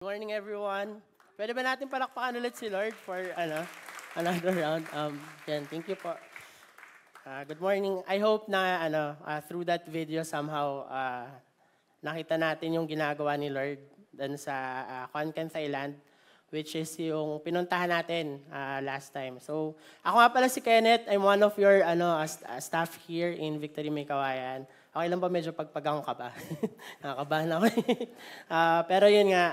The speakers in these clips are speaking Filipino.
Good morning, everyone. Pwede ba natin palakpakan ulit si Lord for another round? Ken, thank you po. Good morning. I hope na through that video somehow nakita natin yung ginagawa ni Lord dun sa Khon Kaen, Thailand, which is yung pinuntahan natin last time. So, ako nga pala si Kenneth. I'm one of your staff here in Victory May Kawayan. Okay lang ba medyo pagpagang ka ba? Nakakabahan ako. Pero yun nga,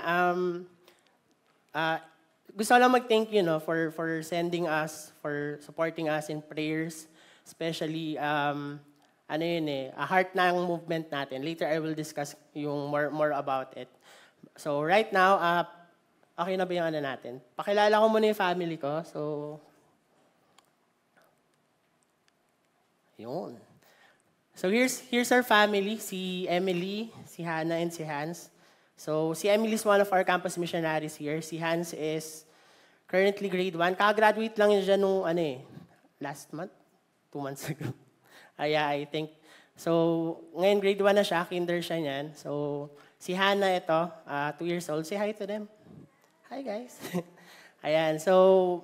gusto ko lang mag-thank you for sending us, for supporting us in prayers, especially a heart ng movement natin. Later I will discuss yung more about it. So right now, okay na ba yung natin? Pakilala ko muna yung family ko. So, yun. So here's our family, si Emily, si Hannah, and si Hans. So si Emily is one of our campus missionaries here. Si Hans is currently grade 1. Kaka-graduate lang siya nung last month, 2 months ago. I think. So ngayon grade 1 na siya, kinder siya niyan. So si Hannah ito, 2 years old. Say hi to them. Hi guys. Ayan, so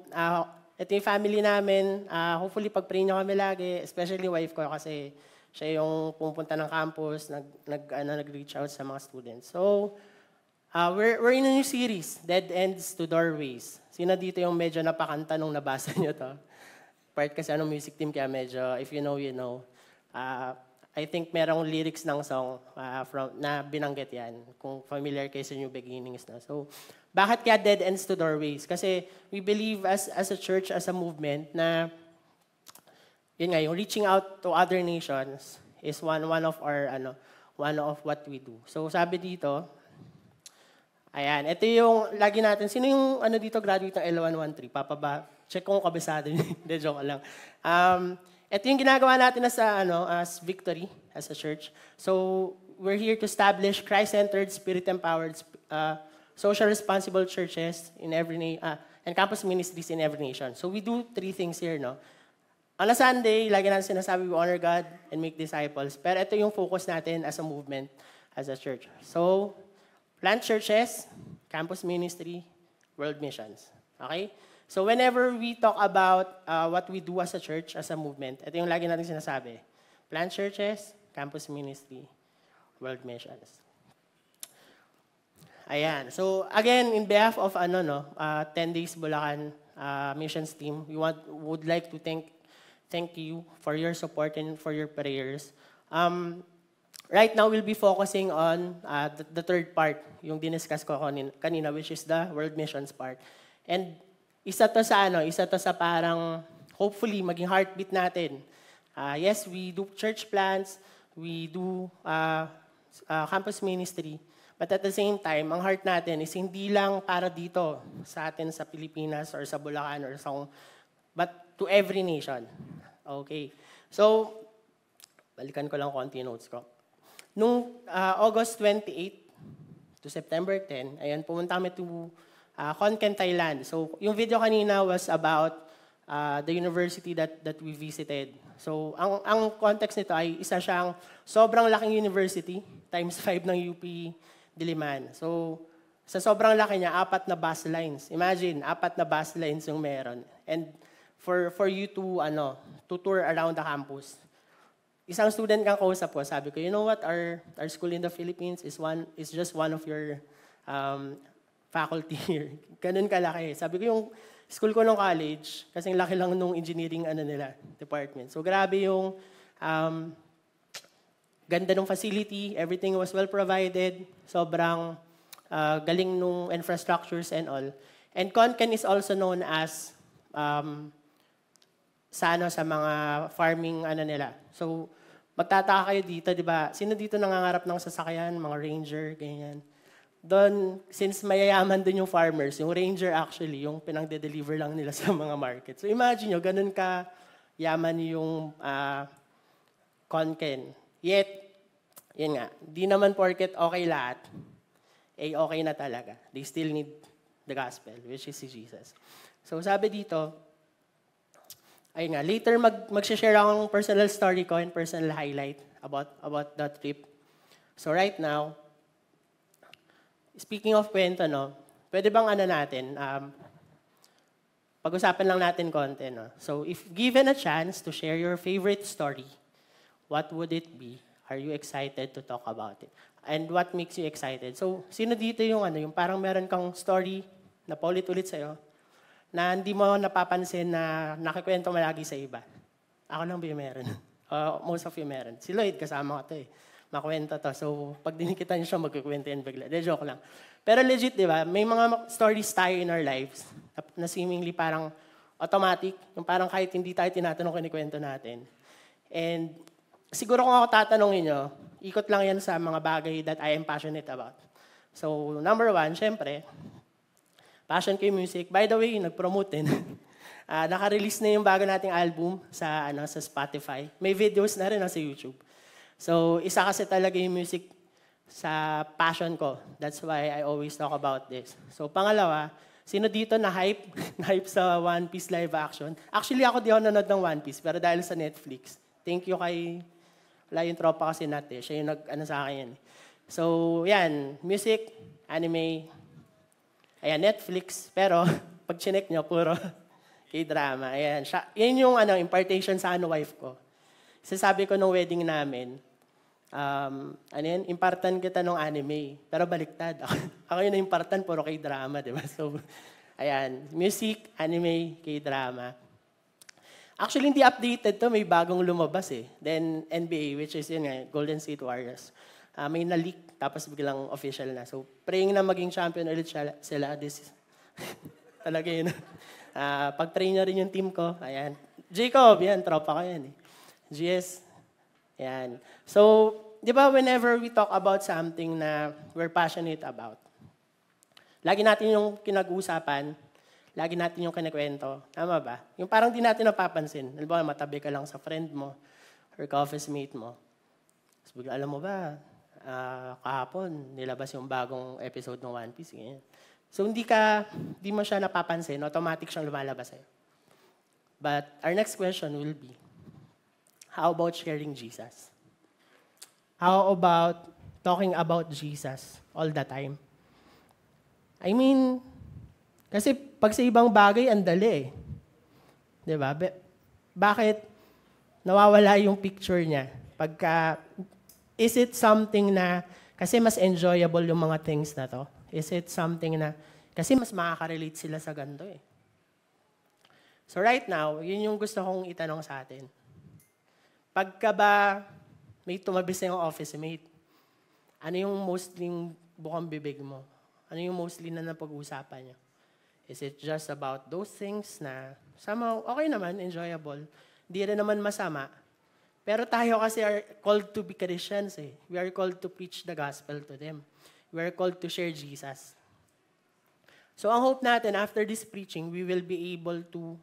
ito yung family namin. Hopefully pag-pray nyo kami lagi, especially wife ko kasi siya yung pumunta ng campus, nag-reach out sa mga students. So, we're in a new series, Dead Ends to Doorways. Sino dito yung medyo napakanta nung nabasa niyo to? Part kasi music team, kaya medyo, if you know, you know. I think merong lyrics ng song na binanggit yan, kung familiar kayo sa New Beginnings. No? So, bakit kaya Dead Ends to Doorways? Kasi we believe as a church, as a movement, na yun nga, yung reaching out to other nations is one of what we do. So sabi dito, ayan, ito yung lagi natin. Sino yung dito graduate ng L113? Papa ba? Check kung kabisado niyo. Hindi, joke lang. Ito yung ginagawa natin as Victory, as a church. So we're here to establish Christ-centered, Spirit-empowered, social responsible churches in every and campus ministries in every nation. So we do 3 things here, no? On a Sunday, lagi natin sinasabi, we honor God and make disciples. Pero ito yung focus natin as a movement, as a church. So, plant churches, campus ministry, world missions. Okay? So, whenever we talk about what we do as a church, as a movement, ito yung lagi natin sinasabi. Plant churches, campus ministry, world missions. Ayan. So, again, in behalf of 10 Days Bulacan missions team, we would like to thank you for your support and for your prayers. Right now, we'll be focusing on the third part, yung diniscuss ko kanina, which is the world missions part. And isa to sa parang, hopefully, maging heartbeat natin. Yes, we do church plants, we do campus ministry, but at the same time, ang heart natin is hindi lang para dito sa atin sa Pilipinas or sa Bulacan or but to every nation. Okay. So, balikan ko lang konti notes ko. Nung August 28 to September 10, ayan, pumunta kami to Khon Kaen, Thailand. So, yung video kanina was about the university that we visited. So, ang context nito ay isa siyang sobrang laking university, times 5 ng UP Diliman. So, sa sobrang laki niya, 4 na bus lines. Imagine, 4 na bus lines yung meron. And for you to tour around the campus. Isang student kang kausap ko, sabi ko, you know what, our school in the Philippines is just one of your faculty here. Ganun kalaki. Sabi ko yung school ko nung college, kasing laki lang nung engineering department. So grabe yung ganda ng facility, everything was well provided, sobrang galing nung infrastructures and all. And Khon Kaen is also known as sa mga farming nila. So, magtataka kayo dito, di ba? Sino dito nangangarap ng sasakyan, mga ranger, ganyan. Doon, since mayayaman din yung farmers, yung ranger actually, yung pinang-deliver lang nila sa mga market. So, imagine nyo, ganun ka yaman yung Khon Kaen. Yet, yun nga, di naman porket okay lahat, okay na talaga. They still need the gospel, which is si Jesus. So, sabi dito, ayun nga, later mag-share akong personal story ko and personal highlight about that trip. So right now, speaking of kwento, no, pwede bang ano natin, pag-usapan lang natin konti, no? So, if given a chance to share your favorite story, what would it be? Are you excited to talk about it? And what makes you excited? So, sino dito yung yung parang meron kang story na paulit-ulit sa'yo, na hindi mo napapansin na nakikwento mo lagi sa iba? Ako lang ba yung meron? Most of you meron. Si Lloyd, kasama ko to eh. Makwento to. So, pag dinikitan niyo siya, magkikwento yan bigla. De, joke lang. Pero legit, di ba? May mga stories tayo in our lives na seemingly parang automatic. Yung parang kahit hindi tayo tinatanong, kinikwento natin. And siguro kung ako tatanungin nyo, ikot lang yan sa mga bagay that I am passionate about. So, number one, syempre, passion ko yung music. By the way, nag-promote din. Naka-release na yung bago nating album sa Spotify. May videos na rin sa YouTube. So, isa kasi talaga yung music sa passion ko. That's why I always talk about this. So, pangalawa, sino dito na-hype? Na-hype sa One Piece live action? Actually, ako di ako nanood ng One Piece, pero dahil sa Netflix. Thank you kay, wala yung tropa kasi natin. Siya yung sa akin yan. So, yan. Music, anime, ayan, Netflix. Pero, pag chinek nyo, puro K-drama. Ayan, yan yung impartation sa wife ko. Sasabi ko nung wedding namin, impartan kita nung anime. Pero baliktad. Ako yun na-impartan, puro K-drama, di ba? So, ayan, music, anime, K-drama. Actually, hindi updated to. May bagong lumabas eh. Then, NBA, which is yun nga, Golden State Warriors. May na-leak, tapos biglang official na. So, praying na maging champion ulit sila. This talaga yun. Pag-train na rin yung team ko. Ayan. Jacob, yan, tropa ko yan eh. GS. Yan. So, di ba whenever we talk about something na we're passionate about, lagi natin yung kinag-uusapan, lagi natin yung kinikwento. Tama ba? Yung parang di natin napapansin. Halimbawa, matabi ka lang sa friend mo or ka-office mate mo. So, alam mo ba, kahapon, nilabas yung bagong episode ng One Piece. Ganyan. So, di mo siya napapansin, automatic siyang lumalabas sa'yo. But our next question will be, how about sharing Jesus? How about talking about Jesus all the time? I mean, kasi pag sa ibang bagay, ang dali eh. Di ba? Bakit nawawala yung picture niya? Is it something na, kasi mas enjoyable yung mga things na to? Is it something na, kasi mas makaka-relate sila sa ganito eh. So right now, yun yung gusto kong itanong sa atin. Pagka ba may tumabis na yung office mate, ano yung mostly bukang bibig mo? Ano yung mostly na napag-uusapan niyo? Is it just about those things na somehow okay naman, enjoyable, di rin naman masama, pero tayo kasi are called to be Christians eh. We are called to preach the gospel to them. We are called to share Jesus. So ang hope natin, after this preaching, we will be able to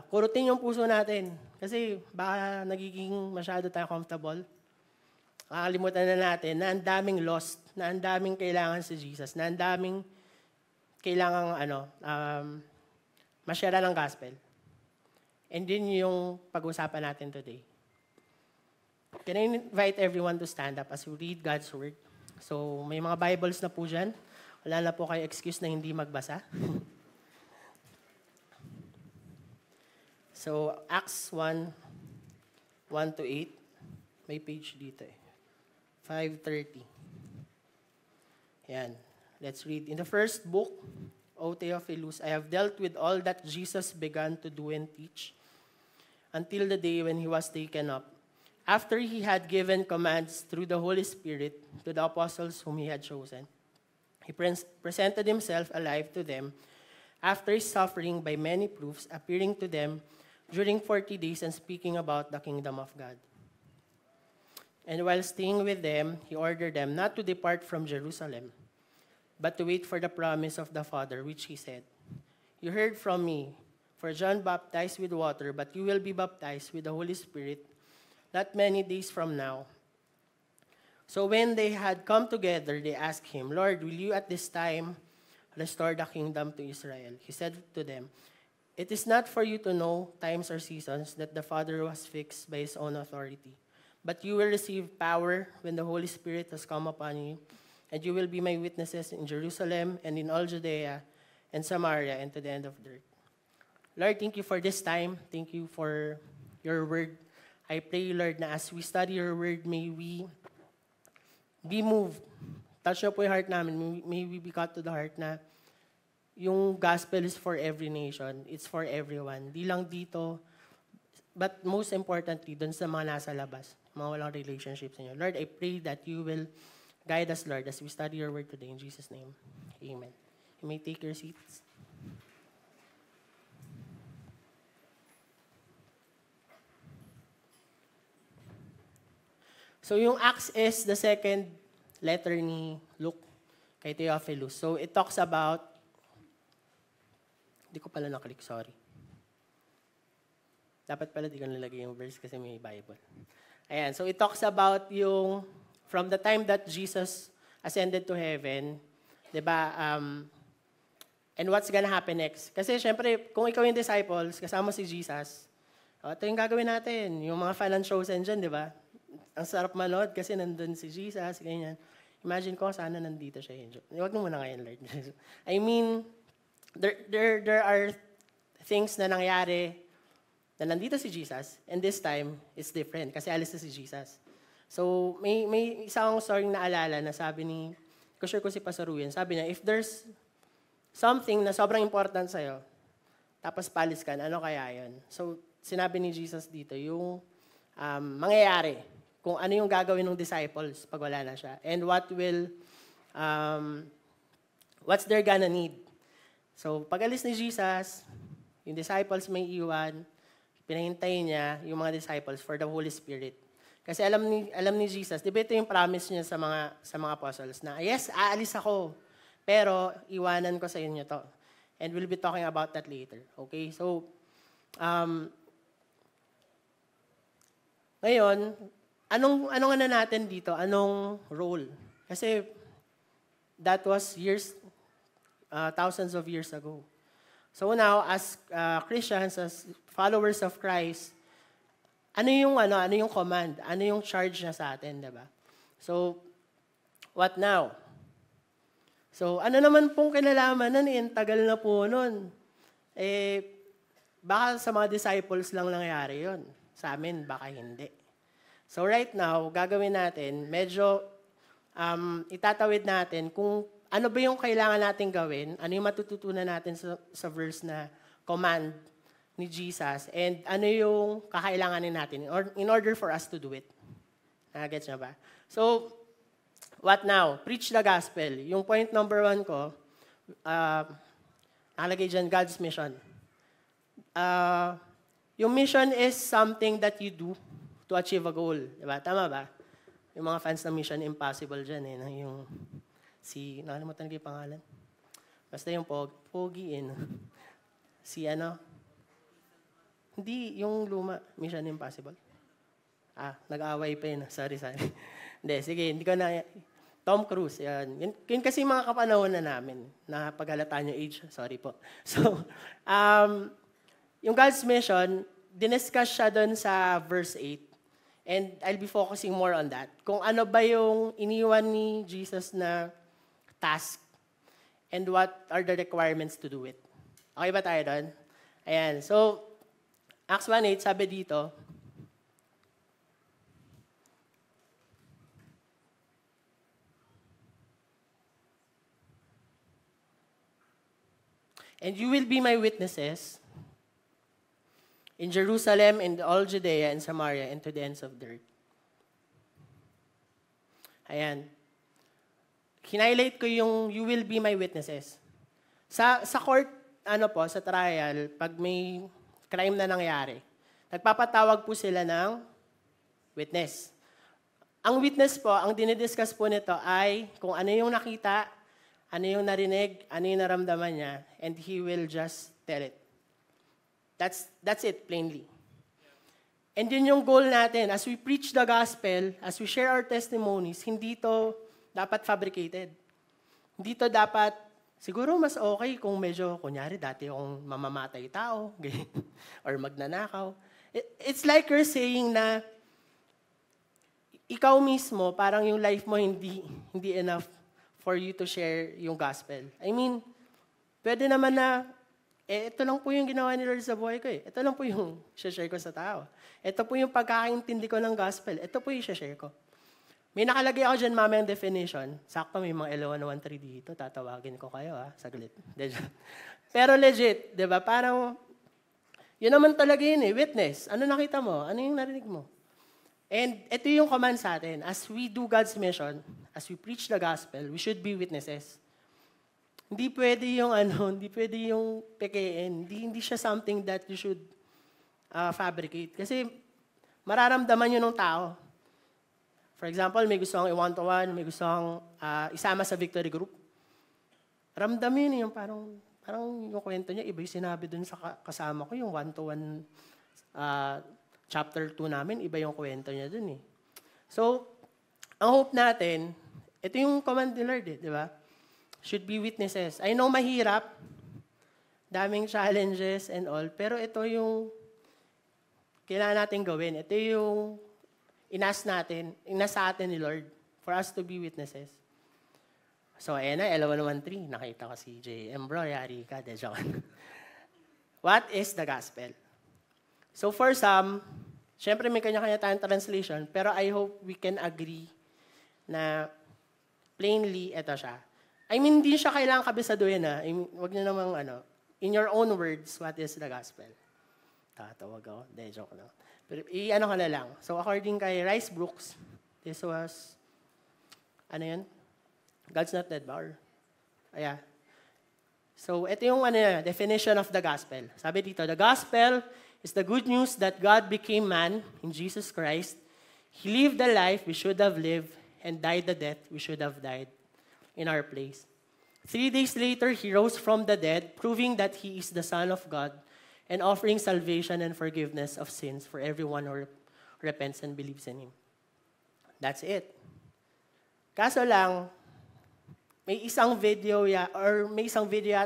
kurutin yung puso natin. Kasi baka nagiging masyado tayo comfortable. Kakalimutan na natin na ang daming lost, na ang daming kailangan si Jesus, na ang daming kailangang masyara ng gospel. And din yung pag-usapan natin today. Can I invite everyone to stand up as we read God's Word? So may mga Bibles na po dyan. Wala na po kayo excuse na hindi magbasa. So, Acts 1, 1-8. May page dito eh. 5:30. Yan. Let's read. In the first book, O Theophilus, I have dealt with all that Jesus began to do and teach until the day when he was taken up. After he had given commands through the Holy Spirit to the apostles whom he had chosen, he presented himself alive to them after his suffering by many proofs, appearing to them during 40 days and speaking about the kingdom of God. And while staying with them, he ordered them not to depart from Jerusalem, but to wait for the promise of the Father, which he said, "You heard from me, for John baptized with water, but you will be baptized with the Holy Spirit not many days from now." So when they had come together, they asked him, "Lord, will you at this time restore the kingdom to Israel?" He said to them, "It is not for you to know times or seasons that the Father was fixed by his own authority. But you will receive power when the Holy Spirit has come upon you, and you will be my witnesses in Jerusalem and in all Judea and Samaria and to the end of the earth. Lord, thank you for this time. Thank you for your word. I pray, Lord, na as we study your word, may we be moved. Touch na po yung heart namin. May we be caught to the heart na yung gospel is for every nation. It's for everyone. Di lang dito, but most importantly, dun sa mga nasa labas, mga walang relationships niyo. Lord, I pray that you will guide us, Lord, as we study your word today. In Jesus' name, amen. You may take your seats. So yung Acts is the second letter ni Luke kay Theophilus. So it talks about, di ko pala naklik, sorry. Dapat pala di ko nalagay yung verse kasi may Bible. Ayan, so it talks about yung, from the time that Jesus ascended to heaven, di ba, and what's gonna happen next. Kasi syempre, kung ikaw yung disciples, kasama si Jesus, ito yung gagawin natin, yung mga fan and chosen dyan, di ba? Ang sarap manood kasi nandun si Jesus, ganyan. Imagine ko, sana nandito siya. Huwag mo muna ngayon, Lord. I mean, there are things na nangyari na nandito si Jesus, and this time, it's different kasi alis na si Jesus. So, may isang story na alala na sabi ni, ko si Pastor Ruyen, sabi niya, if there's something na sobrang important sa'yo, tapos palis ka, ano kaya yun? So, sinabi ni Jesus dito, yung mangyayari, kung ano yung gagawin ng disciples pag wala na siya, and what's they're gonna need. So, pag alis ni Jesus, yung disciples may iwan, pinahintay niya yung mga disciples for the Holy Spirit. Kasi alam ni Jesus, di ba ito yung promise niya sa mga apostles na, yes, aalis ako, pero iwanan ko sa inyo to. And we'll be talking about that later. Okay? So, ngayon, anong natin dito? Anong role? Kasi that was years, thousands of years ago. So now, as Christians, as followers of Christ, ano yung command? Ano yung charge niya sa atin, di ba? So, what now? So, ano naman pong kinalamanan tagal na po nun. Baka sa mga disciples lang nangyari yun. Sa amin, baka hindi. So right now, gagawin natin, medyo itatawid natin kung ano ba yung kailangan natin gawin, ano yung matututunan natin sa verse na command ni Jesus, and ano yung kakailanganin natin in order for us to do it. Gets nyo ba? So, what now? Preach the gospel. Yung point number 1 ko, nakalagay dyan, God's mission. Yung mission is something that you do to achieve a goal. Diba? Tama ba? Yung mga fans ng Mission Impossible dyan, yung nakalimutan ko yung pangalan. Basta yung Pogi, hindi, yung luma, Mission Impossible. Nag-away pa yun. Sorry. Hindi, sige, hindi ko na, Tom Cruise, yan. Yun kasi mga kapanahon na namin, na paghalataan yung age, sorry po. So, yung God's mission, diniscuss siya doon sa verse 8. And I'll be focusing more on that. Kung ano ba yung iniwan ni Jesus na task and what are the requirements to do it. Okay ba tayo doon? Ayan. So, Acts 1:8, sabi dito, and you will be my witnesses in Jerusalem, and all Judea, and Samaria, and to the ends of the earth. Ayan. Hinighlight ko yung you will be my witnesses. Sa court, sa trial, pag may crime na nangyari, nagpapatawag po sila ng witness. Ang witness po, ang dinidiscuss po nito ay kung ano yung nakita, ano yung narinig, ano yung naramdaman niya, and he will just tell it. That's it, plainly. And yun yung goal natin. As we preach the gospel, as we share our testimonies, hindi to dapat fabricated. Hindi to dapat, siguro mas okay kung medyo, kunyari, dati akong mamamatay tao, or magnanakaw. It's like you're saying na ikaw mismo, parang yung life mo hindi enough for you to share yung gospel. I mean, pwede naman na, ito lang po yung ginawa ni Lord sa buhay ko eh. Ito lang po yung share ko sa tao. Ito po yung pagkakaintindi ko ng gospel. Ito po yung share ko. May nakalagay ako dyan mamaya yung definition. Sakto may mga L113 dito. Tatawagin ko kayo saglit. Pero legit, di ba? Parang, yun naman talaga yun eh, witness. Ano nakita mo? Ano yung narinig mo? And ito yung command sa atin. As we do God's mission, as we preach the gospel, we should be witnesses. Hindi pwede yung hindi pwede yung pekein. Hindi siya something that you should fabricate. Kasi mararamdaman yun ng tao. For example, may gusto kang i-one-to-one, may gusto kang isama sa victory group. Ramdam yun yung parang yung kwento niya, iba yung sinabi dun sa kasama ko, yung one-to-one chapter 2 namin, iba yung kwento niya dun eh. So, ang hope natin, ito yung command ni Lord di ba? Should be witnesses. I know mahirap, daming challenges and all, pero ito yung kailangan natin gawin. Ito yung inas sa atin ni Lord for us to be witnesses. So, ayan na, L113. Nakita ko si JM, bro, yari ka, de joke. What is the gospel? So, for some, syempre may kanya-kanya tayong translation, pero I hope we can agree na plainly, ito siya. I mean, hindi siya kailangan kabisaduhin huwag niyo namang in your own words, what is the gospel? Tatawag ako. De, joke lang. Pero i-ano ka na lang. So, according kay Rice Brooks, this was, yun? God's not dead ba? So, ito yung definition of the gospel. Sabi dito, the gospel is the good news that God became man in Jesus Christ. He lived the life we should have lived and died the death we should have died in our place. 3 days later, he rose from the dead, proving that he is the Son of God and offering salvation and forgiveness of sins for everyone who repents and believes in him. That's it. Kaso lang, may isang video yata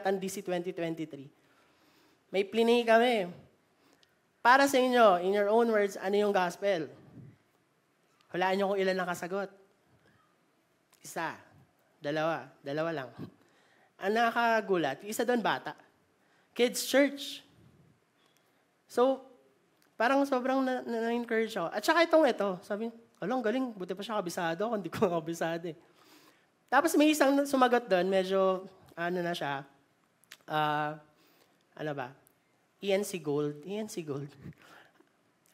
ang DC 2023. May plinay kami. Para sa inyo, in your own words, ano yung gospel? Hulaan nyo kung ilan nakasagot. Isa. Dalawa lang. Ang nakagulat, isa doon bata. Kids church. So, parang sobrang na-encourage ako. At saka ito, sabi, alang galing, buti pa siya kabisado, kung di ko kabisado eh. Tapos may isang sumagot doon, medyo, na siya, ENC Gold.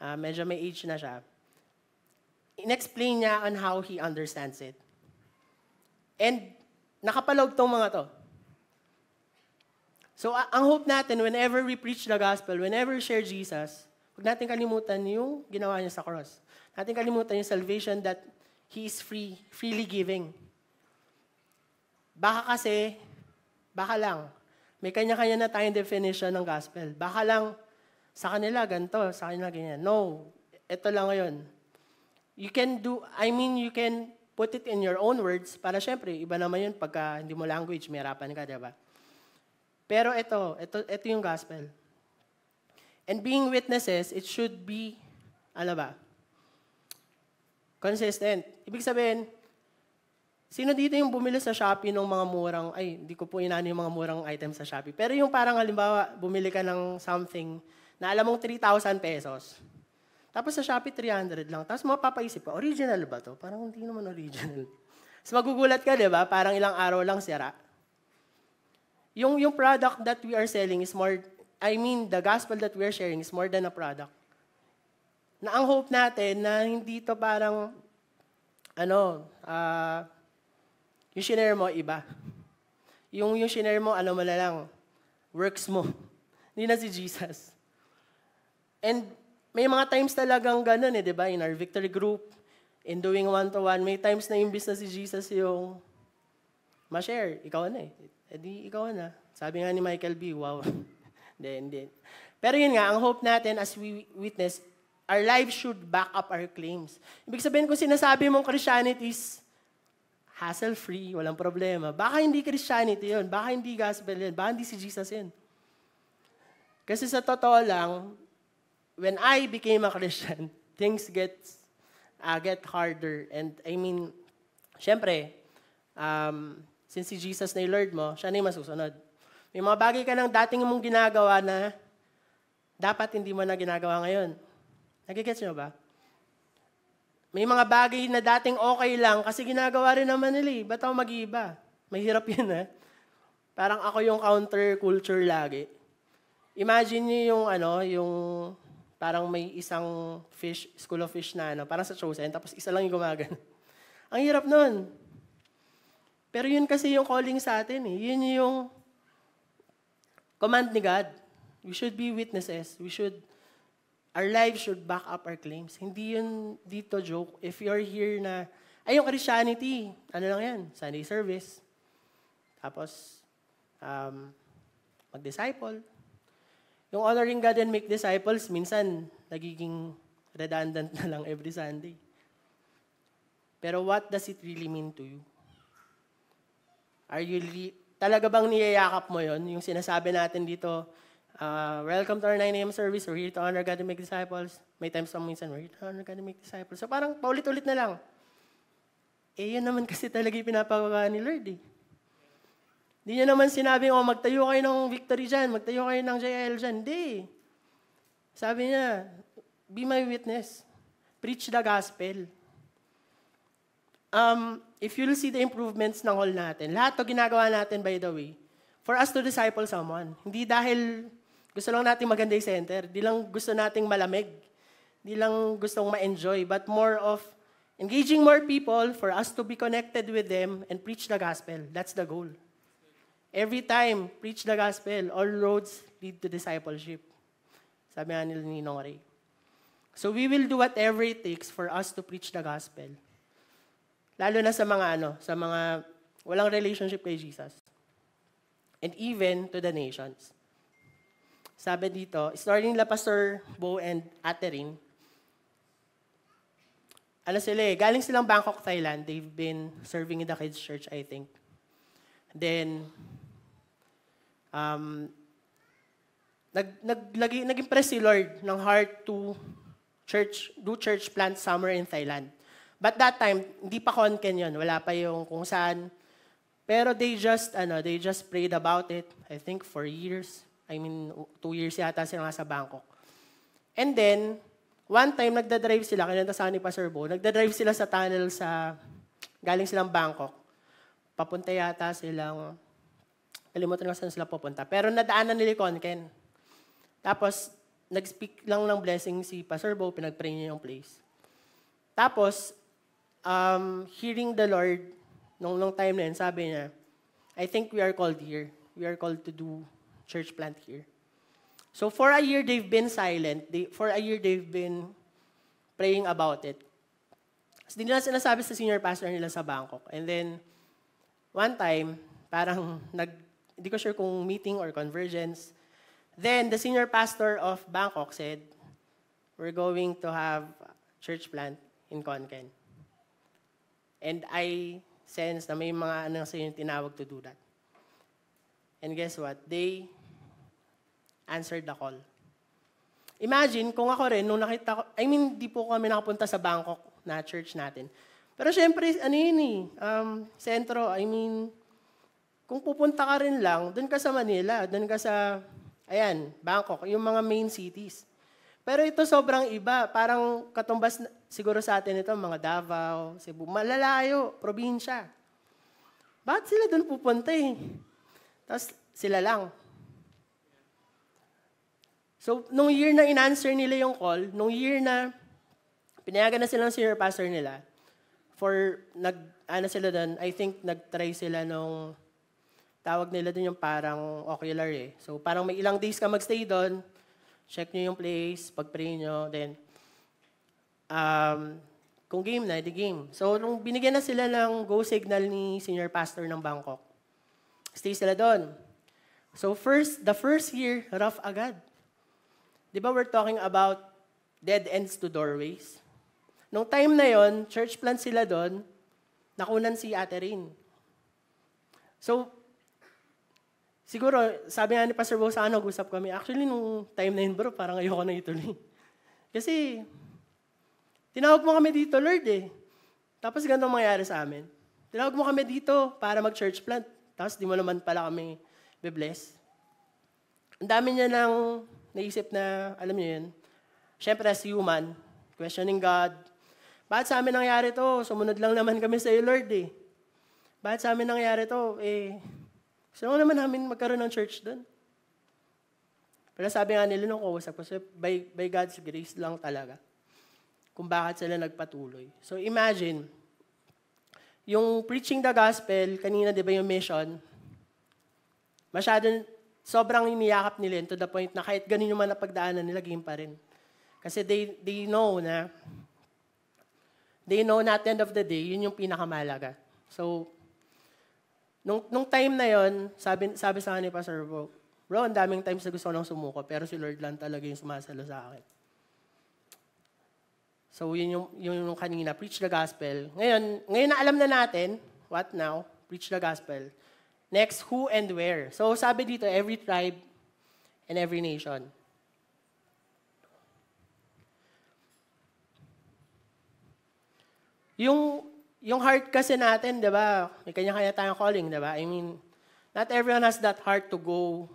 Medyo may age na siya. In-explain niya on how he understands it. And nakapalog tong mga to. So, ang hope natin, whenever we preach the gospel, whenever we share Jesus, huwag natin kalimutan yung ginawa niya sa cross. Natin kalimutan yung salvation that He is freely giving. Baka lang, may kanya-kanya na tayong definition ng gospel. Baka lang, sa kanila ganito, sa kanila ganyan. No, ito lang ngayon. You can put it in your own words, para syempre, iba naman yun pagka hindi mo language, may harapan ka, diba? Pero ito yung gospel. And being witnesses, it should be, consistent. Ibig sabihin, sino dito yung bumili sa Shopee ng mga murang, hindi ko po inano yung mga murang items sa Shopee. Pero yung parang halimbawa, bumili ka ng something na alam mong 3,000 pesos. Tapos sa Shopee, 300 lang. Tapos mapapaisip ka, original ba to? Parang hindi naman original. Tapos magugulat ka, di ba? Parang ilang araw lang sira. Yung product that we are selling is more, the gospel that we are sharing is more than a product. Na ang hope natin na hindi to parang, yung shinare mo, iba. Yung shinare mo, mo na lang, works mo. Hindi na si Jesus. And may mga times talagang ganun di ba? In our victory group, in doing one-to-one, may times na imbis na si Jesus yung ma-share. Ikaw na ikaw na. Sabi nga ni Michael B., wow. Hindi. Pero yun nga, ang hope natin as we witness, our lives should back up our claims. Ibig sabihin, kung sinasabi mong Christianity is hassle-free, walang problema, baka hindi Christianity yun, baka hindi gospel yun, baka hindi si Jesus yun. Kasi sa totoo lang, when I became a Christian, things get harder. And syempre, since si Jesus na yung Lord mo, siya na yung masusunod. May mga bagay ka lang dating mong ginagawa na dapat hindi mo na ginagawa ngayon. Nagigets nyo ba? May mga bagay na dating okay lang kasi ginagawa rin naman nila eh. Ba't ako mag-iiba? Mahirap yun Parang ako yung counter-culture lagi. Imagine niyo yung parang may isang school of fish na parang sa Chosen, tapos isa lang yung gumagano. Ang hirap nun. Pero yun kasi yung calling sa atin eh. Yun yung command ni God. We should be witnesses. Our lives should back up our claims. Hindi yun dito joke. If you're here yung Christianity, lang yan? Sunday service. Tapos, mag-disciple. Yung honoring God and make disciples, minsan, nagiging redundant na lang every Sunday. Pero what does it really mean to you? Talaga bang niyayakap mo yon? Yung sinasabi natin dito, welcome to our 9 a.m. service, we're here to honor God and make disciples. May times minsan, we're here to honor God and make disciples. So parang paulit-ulit na lang. Yun naman kasi talaga yung pinapagawa ni Lord Hindi niya naman sinabing, magtayo kayo ng victory dyan, magtayo kayo ng JL dyan. Hindi. Sabi niya, be my witness. Preach the gospel. If you'll see the improvements ng hall natin, lahat to ginagawa natin, by the way, for us to disciple someone. Hindi dahil gusto lang natin maganda yung center, di lang gusto nating malamig, di lang gustong ma-enjoy, but more of engaging more people for us to be connected with them and preach the gospel. That's the goal. Every time, preach the gospel. All roads lead to discipleship. Sabi nga nila ni Ninong Ray. So we will do whatever it takes for us to preach the gospel. Lalo na sa mga walang relationship kay Jesus. And even to the nations. Sabi dito, starting nila Pastor Bo and Aterin, galing silang Bangkok, Thailand. They've been serving in the kids' church, I think. Then, nag-impress si Lord ng heart to do church plant somewhere in Thailand. But that time, hindi pa Konken yun. Wala pa yung kung saan. Pero they just prayed about it, I think, for years. 2 years yata sila nga sa Bangkok. And then, one time, nagdadrive sila, kinanta sa ni Pastor Bo, nagdadrive sila sa tunnel galing silang Bangkok. Papunta yata silang, kalimutan ko saan sila pupunta. Pero nadaanan nila Konken. Tapos, nag-speak lang ng blessing si Pastor Bo, pinag-pray niya yung place. Tapos, hearing the Lord, nung time na yun, sabi niya, I think we are called here. We are called to do church plant here. So for a year, they've been silent. For a year, they've been praying about it. So, hindi nila sinasabi sa senior pastor nila sa Bangkok. And then, one time, parang hindi ko sure kung meeting or convergence. Then, the senior pastor of Bangkok said, we're going to have church plant in Konken. And I sense na may mga sa yung tinawag to do that. And guess what? They answered the call. Imagine, kung ako rin, nung nakita ko, di po kami nakapunta sa Bangkok na church natin. Pero syempre, sentro, kung pupunta ka rin lang, doon ka sa Manila, doon ka sa, Bangkok, yung mga main cities. Pero ito sobrang iba, parang katumbas siguro sa atin ito, mga Davao, Cebu, malalayo, probinsya. Bakit sila doon pupunta Tapos sila lang. So, nung year na in-answer nila yung call, nung year na pinayagan na sila ng senior pastor nila, sila doon, I think nag-try sila nung, tawag nila doon yung parang ocular So, parang may ilang days ka magstay doon, check nyo yung place, pag-pray nyo, then, kung game na, di game. So, nung binigyan na sila ng go signal ni senior pastor ng Bangkok, stay sila doon. So, the first year, rough agad. Di ba we're talking about dead ends to doorways? Nung time na yon, church plant sila doon, nakunan si Aterin. So, siguro, sabi nga ni Pastor Bo sa nag-usap kami, actually, nung time na yun, bro, parang ayoko na ituloy. Kasi, tinawag mo kami dito, Lord Tapos ganito mangyari sa amin. Tinawag mo kami dito para mag-church plant. Tapos di mo naman pala kami be-bless. Ang dami niya nang naisip na, alam niyo yun, syempre as human, questioning God. Bakit sa amin nangyari to? Sumunod lang naman kami sa iyo, Lord eh. Bakit sa amin nangyari to? Gusto naman namin magkaroon ng church doon. Pero sabi nga nila nung kausap ko, by God's grace lang talaga kung bakit sila nagpatuloy. So imagine, yung preaching the gospel, kanina di ba yung mission, sobrang iniyakap nila to the point na kahit ganun yung mga napagdaanan nila, game pa rin. Kasi they know na at the end of the day, yun yung pinakamalaga. So, nung time na yon, sabi sa akin ni Pastor Bro, ang daming times na gusto ko nang sumuko, pero si Lord lang talaga yung sumasalo sa akin. So, yun yung kanina, preach the gospel. Ngayon na alam na natin, what now? Preach the gospel. Next, who and where? So, sabi dito, every tribe and every nation. Yung heart kasi natin, di ba? May kanya-kanya tayong calling, di ba? I mean, not everyone has that heart to go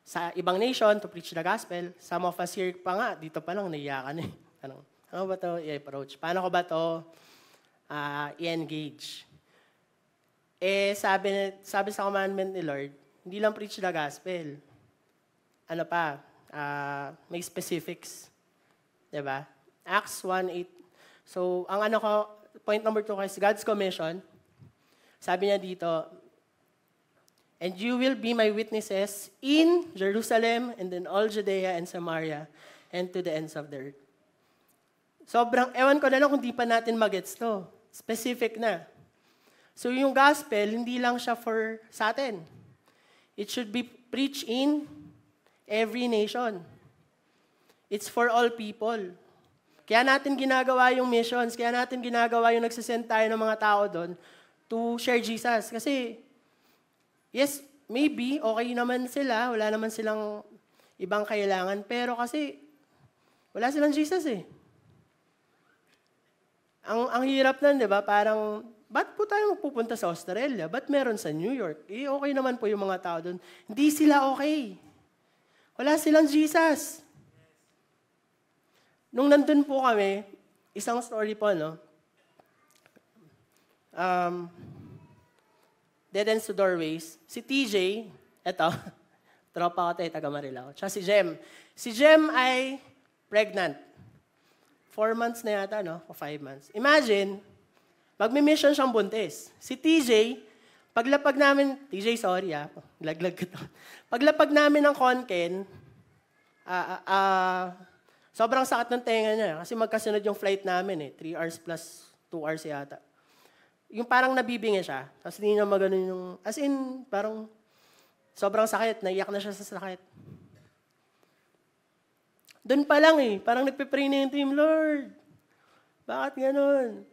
sa ibang nation to preach the gospel. Some of us here pa nga, dito pa lang, naiyakan eh. Ano ba ito i-approach? Paano ko ba ito i-engage? Sabi sa commandment ni Lord, hindi lang preach the gospel. Ano pa? May specifics. Diba? Acts 1:8. So, point number 2 is God's commission. Sabi niya dito, and you will be my witnesses in Jerusalem and in all Judea and Samaria and to the ends of the earth. Sobrang, ewan ko na lang kung di pa natin magets to. Specific na. So yung gospel, hindi lang siya sa atin. It should be preached in every nation. It's for all people. Kaya natin ginagawa yung missions, kaya natin ginagawa yung nagsisend tayo ng mga tao doon to share Jesus. Kasi, yes, maybe, okay naman sila, wala naman silang ibang kailangan, pero kasi, wala silang Jesus eh. Ang hirap nun, di ba? Parang, ba't po tayo magpupunta sa Australia? Ba't meron sa New York? Okay naman po yung mga tao doon. Hindi sila okay. Wala silang Jesus. Nung nandun po kami, isang story po, no? Dead Ends to Doorways. Si TJ, eto, tropa ko tayo, taga Marilao. Tsaka si Jem. Si Jem ay pregnant. 4 months na yata, no? O 5 months. Imagine, magmi-mission siyang buntis. Si TJ, paglapag namin, TJ, sorry laglag ko to. Paglapag namin ng Konken, sobrang sakit ng tenga niya. Kasi magkasunod yung flight namin 3 hours plus 2 hours yata. Yung parang nabibingi siya. Tapos hindi niya maganon yung, as in, parang sobrang sakit. Naiyak na siya sa sakit. Doon pa lang parang nagpe-pray na yung team, Lord, bakit ganun?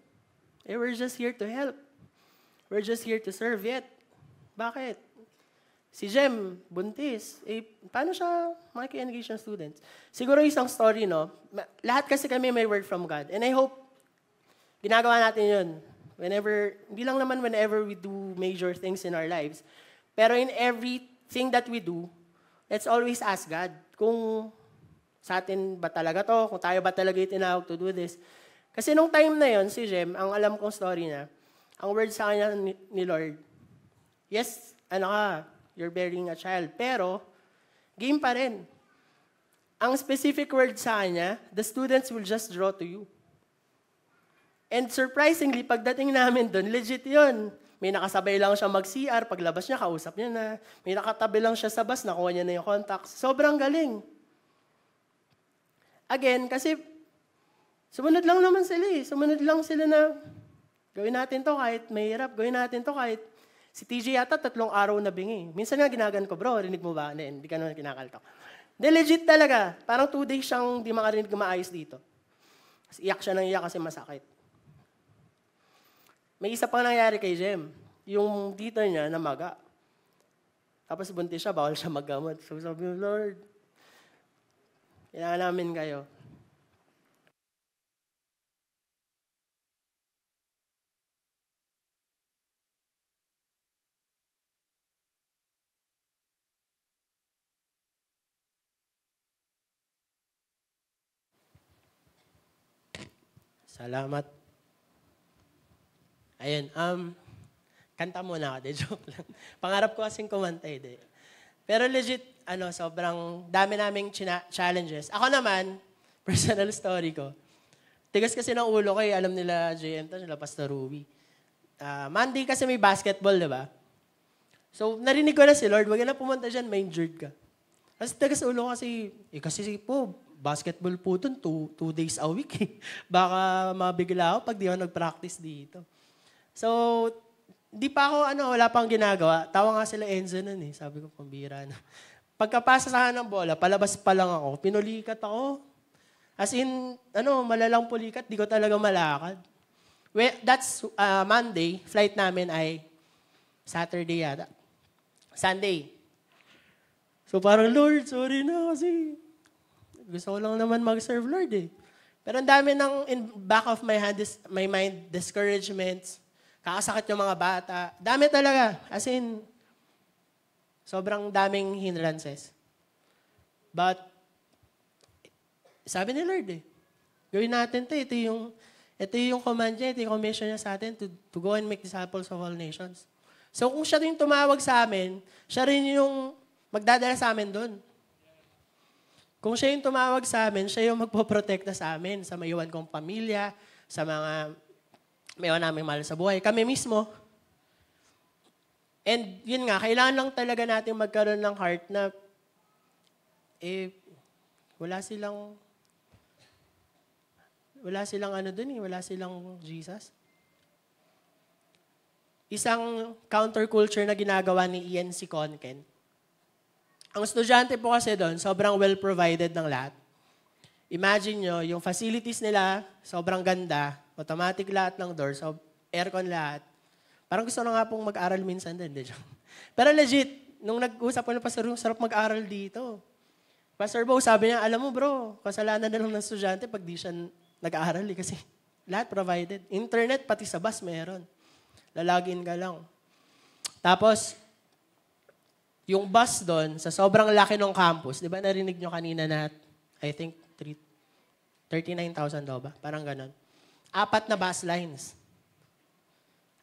We're just here to help. We're just here to serve yet. Bakit? Si Jem, buntis. Paano siya maki-engage ng students? Siguro isang story, no? Lahat kasi kami may word from God. And I hope, ginagawa natin yun. Hindi lang naman whenever we do major things in our lives. Pero in everything that we do, let's always ask God kung sa atin ba talaga to, kung tayo ba talaga itinawag to do this. Kasi nung time na yon, si Jem, ang alam kong story niya, ang word sa kanya ni Lord, yes, you're bearing a child, pero game pa rin. Ang specific word sa kanya, the students will just draw to you. And surprisingly, pagdating namin doon, legit yun. May nakasabay lang siya mag-CR, paglabas niya, kausap niya na. May nakatabi lang siya sa bus, nakuha niya na yung contacts. Sobrang galing. Again, kasi sumunod lang naman sila Sumunod lang sila na gawin natin to kahit mahirap, gawin natin to kahit si TJ yata 3 araw na bingi. Minsan nga ginagan ko, bro, rinig mo ba? Hindi ka naman kinakaltok. De legit talaga. Parang 2 days siyang di makarinig maayos dito. Kasi iyak siya ng iyak kasi masakit. May isa pang nangyari kay Jem. Yung dito niya namaga. Tapos buntis siya, bawal siya maggamot. So sabi ng Lord, kailangan namin kayo. Salamat. Ayun, kanta muna ako, de joke lang. Pangarap ko kasing kumanta, de. Pero legit, sobrang dami naming challenges. Ako naman, personal story ko. Tigas kasi ng ulo ko, alam nila JM to, nila Pastor Ruby. Monday kasi may basketball, di ba? So, narinig ko na si Lord, wag na pumunta dyan, may injured ka. Kasi tigas ulo kasi, kasi po, basketball po dun, 2 days a week. Baka mabigla ako pag di ako nag-practice dito. So, di pa ako, wala pang ginagawa. Tawa nga sila Enzo nun eh. Sabi ko, pambira na. Pagkapasa sa ng bola, palabas pa lang ako. Pinulikat ako. As in, malalang pulikat, di ko talaga malakad. Well, that's Monday. Flight namin ay Saturday yata. Sunday. So parang, Lord, sorry na kasi gusto ko lang naman mag-serve, Lord eh. Pero ang dami ng in back of my mind, discouragements, kakasakit yung mga bata. Dami talaga. As in, sobrang daming hindrances. But, sabi ni Lord eh, gawin natin to. Ito yung command niya, ito yung commission niya sa atin to go and make disciples of all nations. So kung siya rin tumawag sa amin, siya rin yung magdadala sa amin doon. Kung siya yung tumawag sa amin, siya yung magpoprotekta sa amin, sa maiwan kong pamilya, sa mga maiwan namin mahal sa buhay. Kami mismo. And yun nga, kailangan lang talaga natin magkaroon ng heart na wala silang wala silang Jesus. Isang counterculture na ginagawa ni Ian C. Conken. Ang estudyante po kasi doon, sobrang well-provided ng lahat. Imagine nyo, yung facilities nila, sobrang ganda, automatic lahat ng doors, aircon lahat. Parang gusto na nga pong mag-aral minsan din. Pero legit, nung nag-usap ko na Pastor, sarap mag-aral dito. Pastor Bo, sabi niya, alam mo bro, kasalanan na lang ng estudyante pag di siya nag-aaral kasi lahat provided. Internet, pati sa bus meron. Lalagin ka lang. Tapos, yung bus doon, sa sobrang laki ng campus, di ba narinig nyo kanina na, I think, 39,000 daw ba? Parang ganon. 4 na bus lines.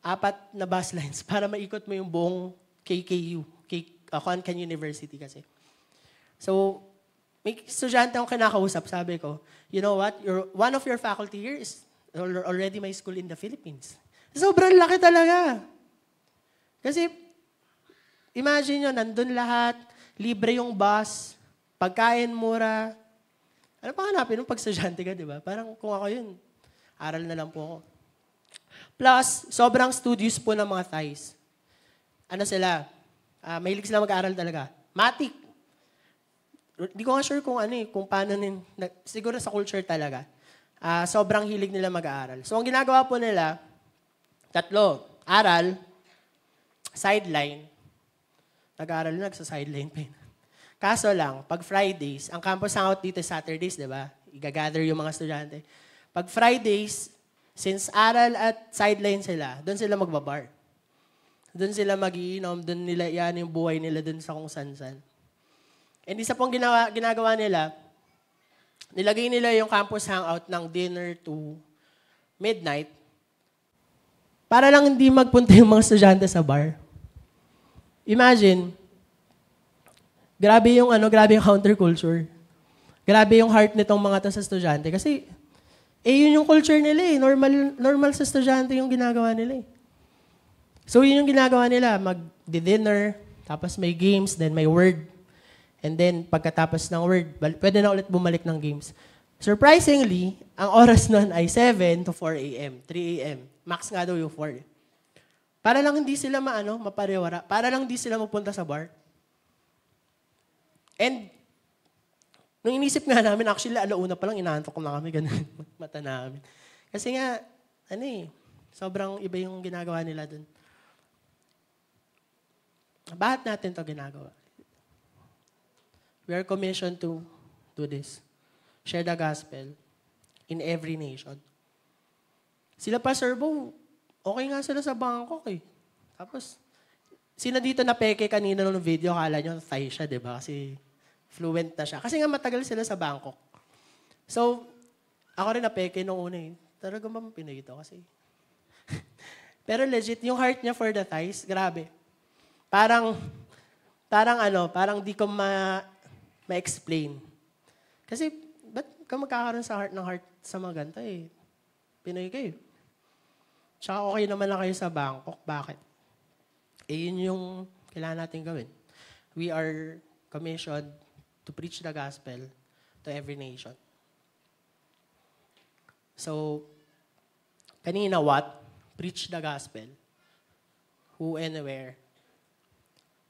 4 na bus lines para maikot mo yung buong KKU, Concan University kasi. So, may estudyante akong kinakausap, sabi ko, you know what? One of your faculty here is already my school in the Philippines. Sobrang laki talaga. Kasi, imagine nyo, nandun lahat, libre yung bus, pagkain mura. Ano pa hanapin nung pag-estudyante ka, di ba? Parang kung ako yun, aral na lang po ako. Plus, sobrang studious po ng mga Thais. Ano sila? Mahilig sila mag-aaral talaga. Matik. Di ko nga sure kung paano siguro sa culture talaga. Sobrang hilig nila mag-aaral. So, ang ginagawa po nila, 3, aral, sideline. Nag-aaral na, sa-sideline pa yun. Kaso lang, pag Fridays, ang campus hangout dito Saturdays, di ba? I-gather yung mga estudyante. Pag Fridays, since aral at sideline sila, doon sila magbabar. Doon sila mag-iinom, doon nila yan yung buhay nila doon sa kung san-san. And isa pong ginagawa nila, nilagay nila yung campus hangout ng dinner to midnight para lang hindi magpunta yung mga estudyante sa bar. Imagine, grabe yung counterculture. Grabe yung heart nitong mga to sa estudyante. Kasi, yun yung culture nila eh. Normal sa estudyante yung ginagawa nila eh. So, yun yung ginagawa nila. Mag-dinner, tapos may games, then may word. And then, pagkatapos ng word, pwede na ulit bumalik ng games. Surprisingly, ang oras nun ay 7 to 4 a.m., 3 a.m. Max nga daw yung 4. Para lang hindi sila mapariwara. Para lang hindi sila mapunta sa bar. And, nung inisip nga namin, actually, alauna pa lang, inaantok na kami, ganun, mata namin. Kasi nga, sobrang iba yung ginagawa nila dun. Bakit natin to ginagawa? We are commissioned to do this. Share the gospel in every nation. Sila pa, Sir Bo, okay nga sila sa Bangkok eh. Tapos, sino dito na peke kanina nung video, kala nyo, Thai siya, di ba? Kasi fluent na siya. Kasi nga matagal sila sa Bangkok. So, ako rin na peke nung una eh. talaga bang Pinoy ito kasi? Pero legit, yung heart niya for the thighs, grabe. Parang parang di ko ma-explain. Kasi, ba't ka magkakaroon sa heart sa mga ganito eh? Pinoy kayo. Tsaka okay naman lang kayo sa Bangkok. Bakit? Eh, yun yung kailangan natin gawin. We are commissioned to preach the gospel to every nation. So, kanina what? Preach the gospel. Who and where?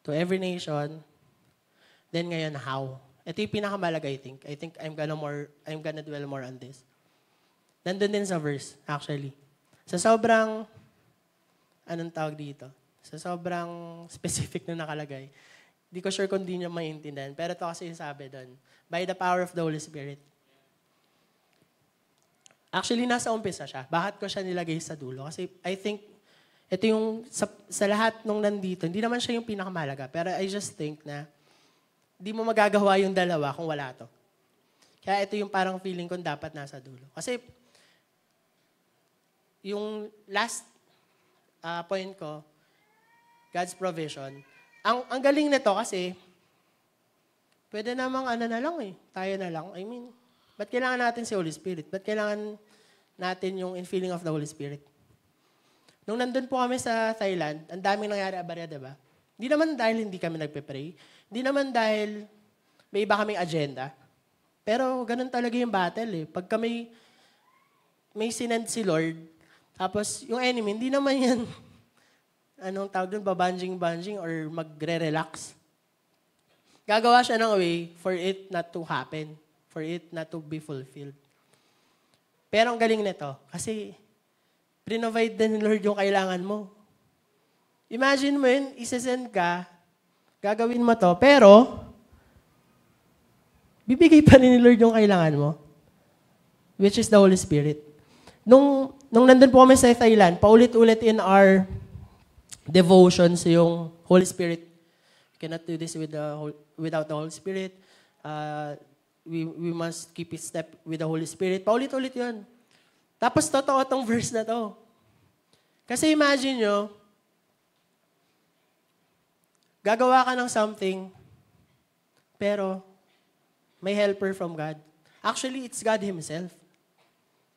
To every nation. Then ngayon, how? Ito yung pinakamalaga, I think. I think I'm gonna dwell more on this. Nandun din sa verse, actually. Sa sobrang, anong tawag dito? Sa sobrang specific na nakalagay. Di ko sure kung di nyo maintindihan. Pero ito kasi yung sabi doon. By the power of the Holy Spirit. Actually, nasa umpisa siya. Bakit ko siya nilagay sa dulo? Kasi I think, ito yung, sa lahat nung nandito, hindi naman siya yung pinakamalaga. Pero I just think na, di mo magagawa yung dalawa kung wala to. Kaya ito yung parang feeling ko dapat nasa dulo. Kasi, yung last point ko, God's provision. Ang galing nito kasi, pwede namang na lang eh. Tayo na lang. I mean, ba't kailangan natin si Holy Spirit? Ba't kailangan natin yung infilling of the Holy Spirit? Nung nandun po kami sa Thailand, ang daming nangyari abarya, diba? Hindi naman dahil hindi kami nagpe-pray. Hindi naman dahil may iba kaming agenda. Pero ganun talaga yung battle eh. Pagka may sinend si Lord, tapos yung enemy, hindi naman yan, anong tawag doon, babanjing-banjing or magre-relax. Gagawa siya ng way for it not to happen, for it not to be fulfilled. Pero ang galing nito, kasi pre-provide din ni Lord yung kailangan mo. Imagine mo yun, isasend ka, gagawin mo to, pero bibigay pa rin ni Lord yung kailangan mo, which is the Holy Spirit. Nung nandun po kami sa Thailand, paulit-ulit in our devotions yung Holy Spirit. We cannot do this without the Holy Spirit. We must keep it step with the Holy Spirit. Paulit-ulit yun. Tapos totoo tong verse na to. Kasi imagine nyo, gagawa ka ng something, pero may helper from God. Actually, it's God Himself.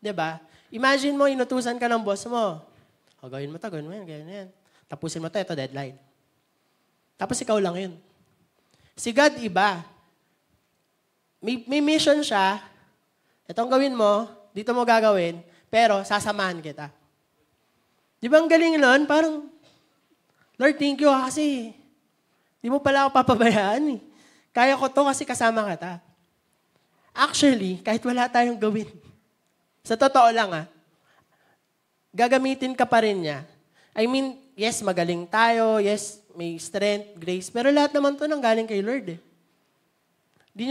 Diba? Imagine mo, inutusan ka ng boss mo. O, gawin mo to, gawin mo yan, ganyan. Tapusin mo to, ito deadline. Tapos ikaw lang yun. Si God iba. May mission siya, itong gawin mo, dito mo gagawin, pero sasamahan kita. Di ba ang galing nun? Parang, Lord, thank you kasi di mo pala ako papabayaan eh. Kaya ko to kasi kasama kita. Actually, kahit wala tayong gawin, sa totoo lang gagamitin ka pa rin niya. I mean, yes, magaling tayo, yes, may strength, grace, pero lahat naman to nang galing kay Lord eh. Di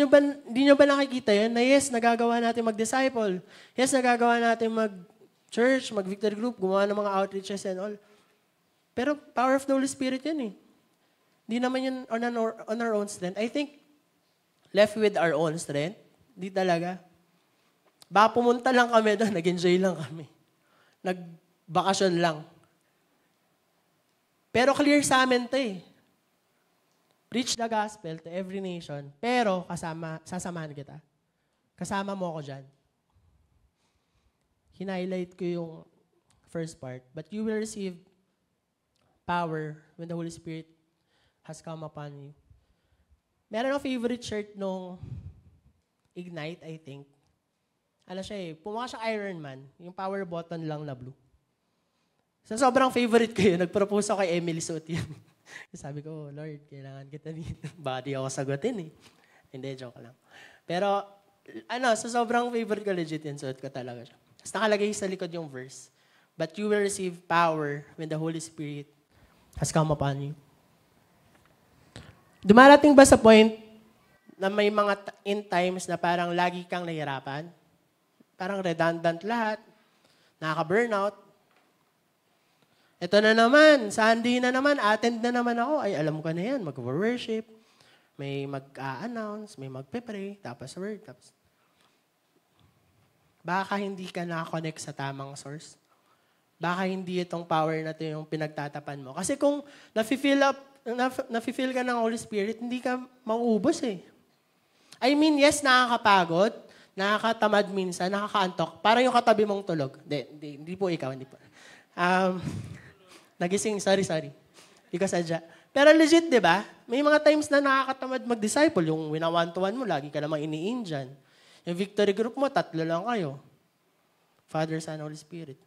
nyo ba nakikita yun? Na yes, nagagawa natin mag-disciple. Yes, nagagawa natin mag-church, mag-victory group, gumawa ng mga outreaches and all. Pero power of the Holy Spirit yun eh. Di naman yun on our own strength. I think, left with our own strength, di talaga. Baka pumunta lang kami doon, nag-enjoy lang kami. Nag-bakasyon lang. Pero clear sa amin to eh. Preach the gospel to every nation, pero sasamahan kita. Kasama mo ako dyan. Hinighlight ko yung first part. But you will receive power when the Holy Spirit has come upon you. Meron akong favorite shirt nung Ignite, I think. Ano siya eh, pumaka siyang Iron Man, yung power button lang na blue. So sobrang favorite ko yun, nag-propose ako kay Emily suot yun. Sabi ko, Lord, kailangan kita dito. Baka di ako sagutin eh. Hindi, joke lang. Pero, so sobrang favorite ko legit yun, suot ko talaga siya. Tapos nakalagay sa likod yung verse, but you will receive power when the Holy Spirit has come upon you. Dumarating ba sa point na may mga in times na parang lagi kang nahihirapan? Parang redundant lahat, nakaka-burnout. Ito na naman, Sunday na naman, attend na naman ako. Ay, alam ko na yan, mag-worship, may mag-a-announce, may mag-pray, tapos word, tapos... baka hindi ka nakakonect sa tamang source. Baka hindi itong power na ito yung pinagtatapan mo. Kasi kung nafe-fill ka ng Holy Spirit, hindi ka mauubos eh. I mean, yes, nakakapagod, nakakatamad minsan, nakakaantok. Para yung katabi mong tulog. Hindi po ikaw, hindi po. Nagising, sorry. Hindi ko sadya. Pero legit, di ba? May mga times na nakakatamad mag-disciple. Yung wina-one-to-one mo, lagi ka namang iniin dyan. Yung victory group mo, 3 lang kayo. Father, Son, Holy Spirit.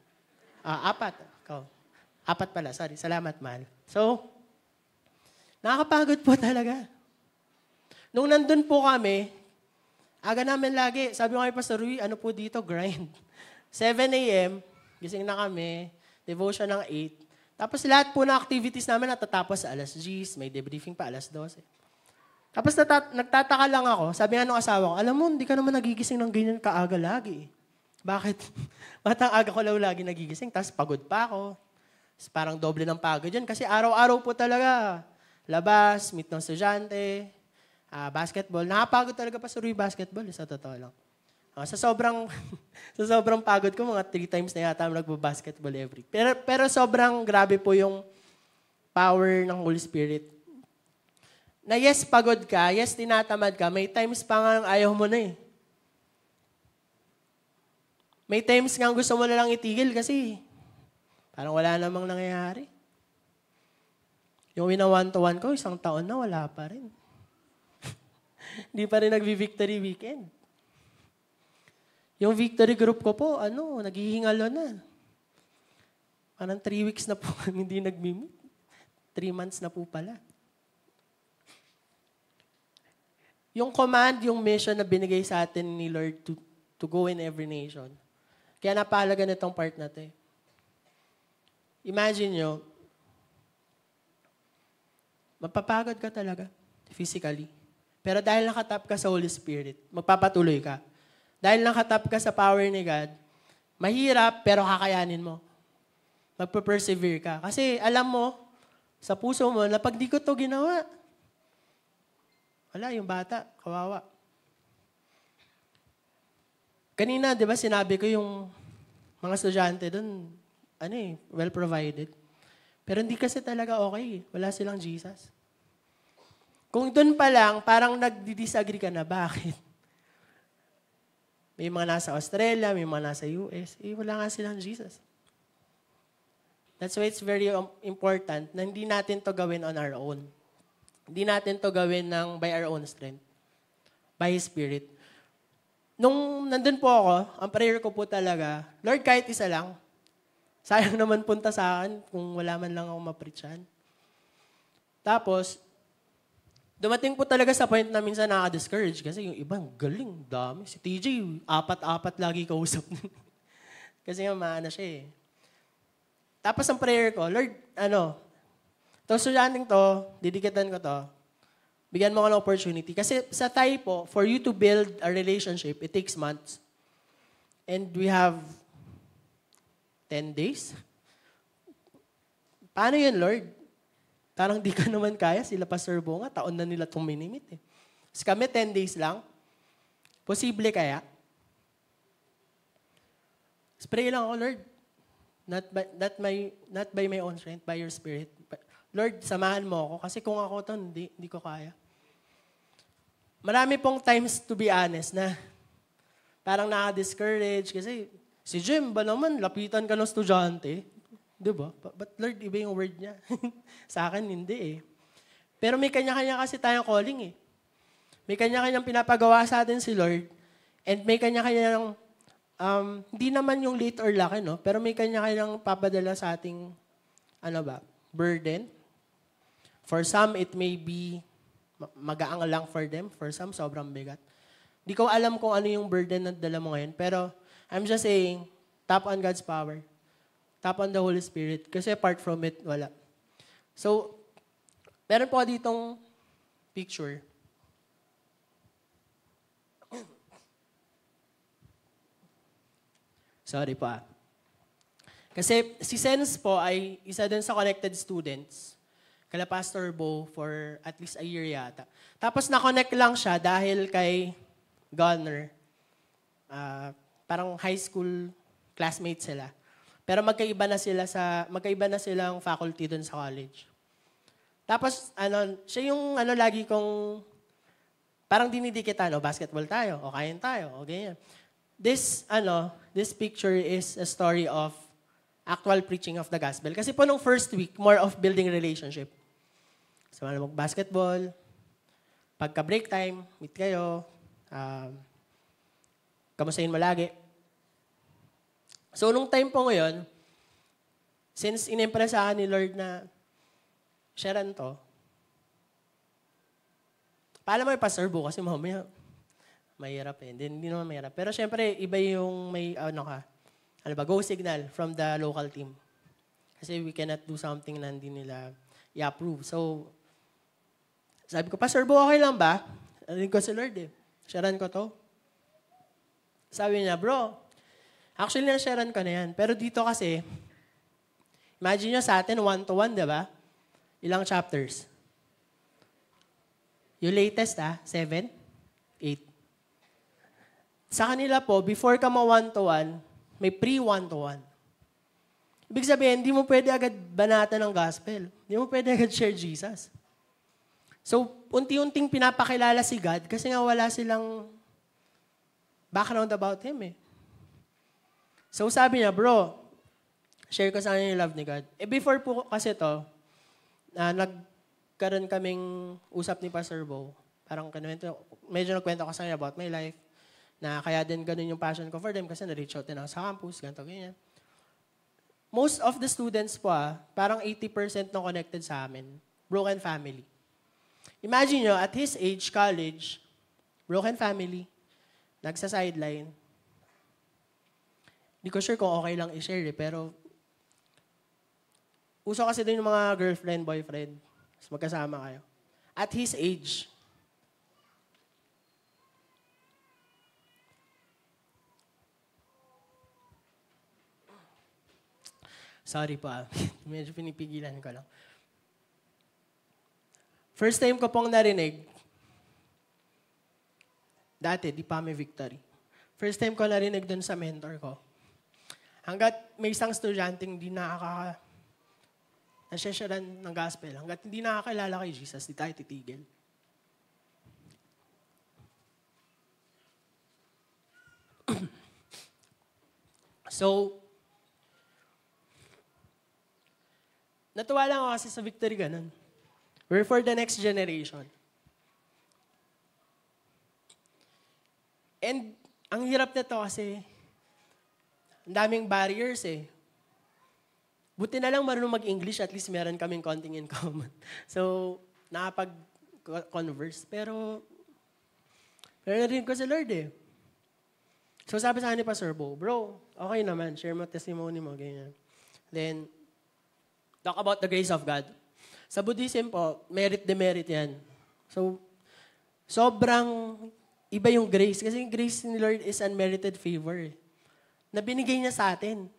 4. Ikaw. 4 pala. Sorry. Salamat, mahal. So, nakakapagod po talaga. Nung nandun po kami, aga namin lagi. Sabi ko kay Pastor Rui, ano po dito? Grind. 7 a.m., gising na kami, devotion ng 8. Tapos lahat po na activities namin natatapos sa alas 10, may debriefing pa alas 12. Tapos nagtataka lang ako, sabi nga nung asawa ko, alam mo, hindi ka naman nagigising ng ganyan kaaga lagi. Bakit? Batang aga ko lang lagi nagigising, tapos pagod pa ako. Parang doble ng pagod yan, kasi araw-araw po talaga. Labas, meet ng estudyante, basketball. Nakapagod talaga pa sa Rui basketball, sa totoo lang. Sa sobrang pagod ko, mga 3 times na yata nagbo-basketball every. Pero sobrang grabe po yung power ng Holy Spirit. Na yes, pagod ka, yes, tinatamad ka, may times pa nga ayaw mo na eh. May times nga gusto mo na lang itigil kasi parang wala namang nangyayari. Yung wina-one-to-one ko, 1 taon na, wala pa rin. Hindi pa rin nagbi-victory weekend. Yung victory group ko po, naghihingalo na. Parang 3 weeks na po kami hindi nag-meet. 3 months na po pala. Yung command, yung mission na binigay sa atin ni Lord to go in every nation. Kaya napahalaga nitong part na ito. Imagine nyo, mapapagod ka talaga, physically. Pero dahil nakatap ka sa Holy Spirit, magpapatuloy ka. Dahil nakatap ka sa power ni God, mahirap pero kakayanin mo. Magpe-persevere ka. Kasi alam mo, sa puso mo, na pag di ko to ginawa, wala, yung bata, kawawa. Kanina, di ba, sinabi ko yung mga estudyante doon, well provided. Pero hindi kasi talaga okay. Wala silang Jesus. Kung doon pa lang, parang nagdi-disagree ka na. Bakit? May mga nasa Australia, may mga nasa US. Wala nga silang Jesus. That's why it's very important na hindi natin to gawin on our own. Hindi natin to gawin by our own strength. By His Spirit. Nung nandun po ako, ang prayer ko po talaga, Lord, kahit isa lang, sayang naman punta sa akin kung wala man lang ako mapreachan. Tapos, dumating po talaga sa point na minsan nakaka-discourage kasi yung ibang galing, dami. Si TJ, 4 lagi kausap. Kasi nga maana siya eh. Tapos ang prayer ko, Lord, itong estudyanteng to, didikitan ko to, bigyan mo ko ng opportunity. Kasi sa Thai po, for you to build a relationship, it takes months. And we have 10 days. Paano yun, Lord? Parang di ka naman kaya. Sila Pastor Bonga, taon na nila itong minimit eh. Kasi kami 10 days lang. Posible kaya? Pray lang ako, Lord. Not by my own strength, by your Spirit. Lord, samahan mo ako. Kasi kung ako to, hindi ko kaya. Marami pong times, to be honest, na parang nakaka-discourage. Kasi si Jim, ba naman, lapitan ka ng estudyante? Di ba? But Lord, iba yung word niya. Sa akin, hindi eh. Pero may kanya-kanya kasi tayong calling eh. May kanya-kanyang pinapagawa sa atin si Lord. And may kanya-kanyang, hindi naman yung late or laki, no? Pero may kanya-kanyang papadala sa ating, burden. For some, it may be magaang lang for them. For some, sobrang bigat. Di ko alam kung ano yung burden na dala mo ngayon. Pero I'm just saying, tap on God's power. Tap on the Holy Spirit. Kasi apart from it, wala. So, meron po ditong picture. Sorry pa. Kasi si Sense po ay isa din sa connected students. Kala Pastor Bo for at least a year yata. Tapos na-connect lang siya dahil kay Gunner. parang high school classmates sila. Pero magkaiba na silang faculty dun sa college. Tapos, siya yung lagi kong, parang dinidikitan, basketball tayo, kain tayo, ganyan. This picture is a story of actual preaching of the gospel. Kasi po nung first week, more of building relationship. So, mag-basketball, pagka break time, meet kayo, kamustahin mo lagi. So, nung time po ngayon, since in-impress sa akin ni Lord na sharean to, paalam mo yung pastor kasi mamaya, mahirap eh. Hindi naman mahirap. Pero syempre, iba yung may, go signal from the local team. Kasi we cannot do something na hindi nila i-approve. So, sabi ko, Pastor Bo, okay lang ba? Alam ko si Lord eh. Sharean ko to. Sabi niya, bro, actually na-sharean ko na yan. Pero dito kasi, imagine nyo sa atin, 1-to-1, diba? Ilang chapters? Yung latest, 7? 8. Sa kanila po, before ka ma-1-to-1, may pre-1-to-1. Ibig sabihin, hindi mo pwede agad banatan ng gospel. Hindi mo pwede agad share Jesus. So, unti-unting pinapakilala si God kasi nga wala silang background about Him eh. So, sabi niya, bro, share ko sa kanya yung love ni God. Before po kasi to, nagkaroon kaming usap ni Pastor Bo. Parang medyo nagkwento ko sa kanya about my life. Na kaya din ganun yung passion ko for them kasi na-reach out din ako sa campus, ganito, ganyan. Most of the students po, parang 80% na connected sa amin. Broken family. Imagine nyo, at his age, college, broken family, nagsa-sideline. Hindi ko sure kung okay lang i-share pero uso kasi din yung mga girlfriend, boyfriend. Mas magkasama kayo. At his age, sorry po, medyo pinipigilan ko lang. First time ko pong narinig, dati, di pa may victory. First time ko narinig dun sa mentor ko. Hanggat may isang estudyanteng di nasyasyaran ng gospel, hanggat hindi nakakilala kay Jesus, di tayo titigil. So, natuwa lang ako kasi sa victory ganun. We're for the next generation. And ang hirap nito kasi ang daming barriers eh. Buti na lang marunong mag-English, at least meron kaming konting in common. So, nakapag-converse. Pero narinig ko sa Lord eh. So sabi sa akin ni Pastor Bo, bro, okay naman, share mo testimony mo, ganyan. Then, talk about the grace of God. Sa Buddhism po, merit-demerit yan. So, sobrang iba yung grace. Kasi yung grace ni Lord is unmerited favor. Na binigay niya sa atin.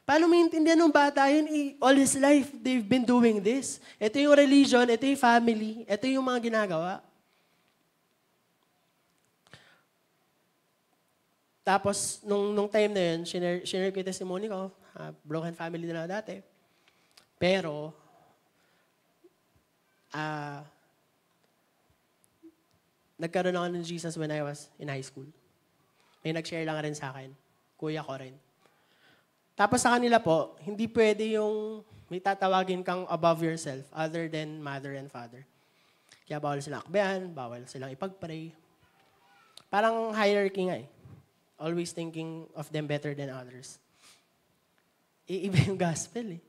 Paano maintindihan ng bata yun? All his life, they've been doing this. Ito yung religion, ito yung family, ito yung mga ginagawa. Tapos, nung time na yun, share ko yung testimony ko. Broken family na dati. Pero, nagkaroon ako ng Jesus when I was in high school. May nag-share lang rin sa akin. Kuya ko rin. Tapos sa kanila po, hindi pwede yung may tatawagin kang above yourself other than mother and father. Kaya bawal silang akbayan, bawal silang ipag-pray. Parang hierarchy nga eh. Always thinking of them better than others. Iba yung gospel eh.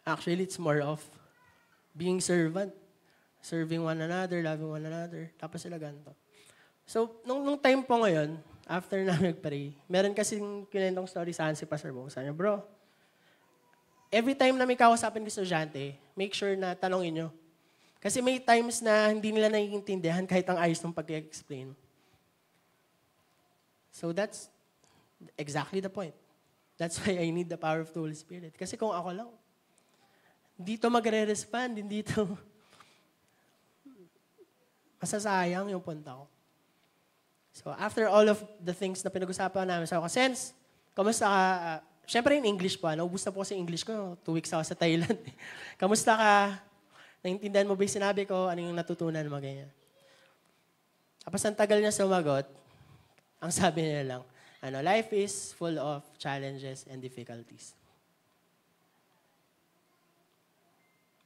Actually, it's more of being servant. Serving one another, loving one another. Tapos sila ganito. So, nung time po ngayon, after na nag-pray, meron kasing kinentong story sa akin si Pastor Bo. Sabi niya, bro, every time na may kausapin ko sa estudyante, make sure na tanongin nyo. Kasi may times na hindi nila naiintindihan kahit ang ayos ng pag-explain. So that's exactly the point. That's why I need the power of the Holy Spirit. Kasi kung ako lang, dito magre-respond, hindi dito masasayang yung punta ko. So after all of the things na pinag-usapan namin, sabi ko, Sense, kamusta ka? Siyempre in English pa, naubos na po kasi English ko. 2 weeks ako sa Thailand. Kamusta ka? Naintindihan mo ba yung sinabi ko? Ano yung natutunan mo? Ganyan. Tapos ang tagal niya sumagot, ang sabi niya lang, life is full of challenges and difficulties.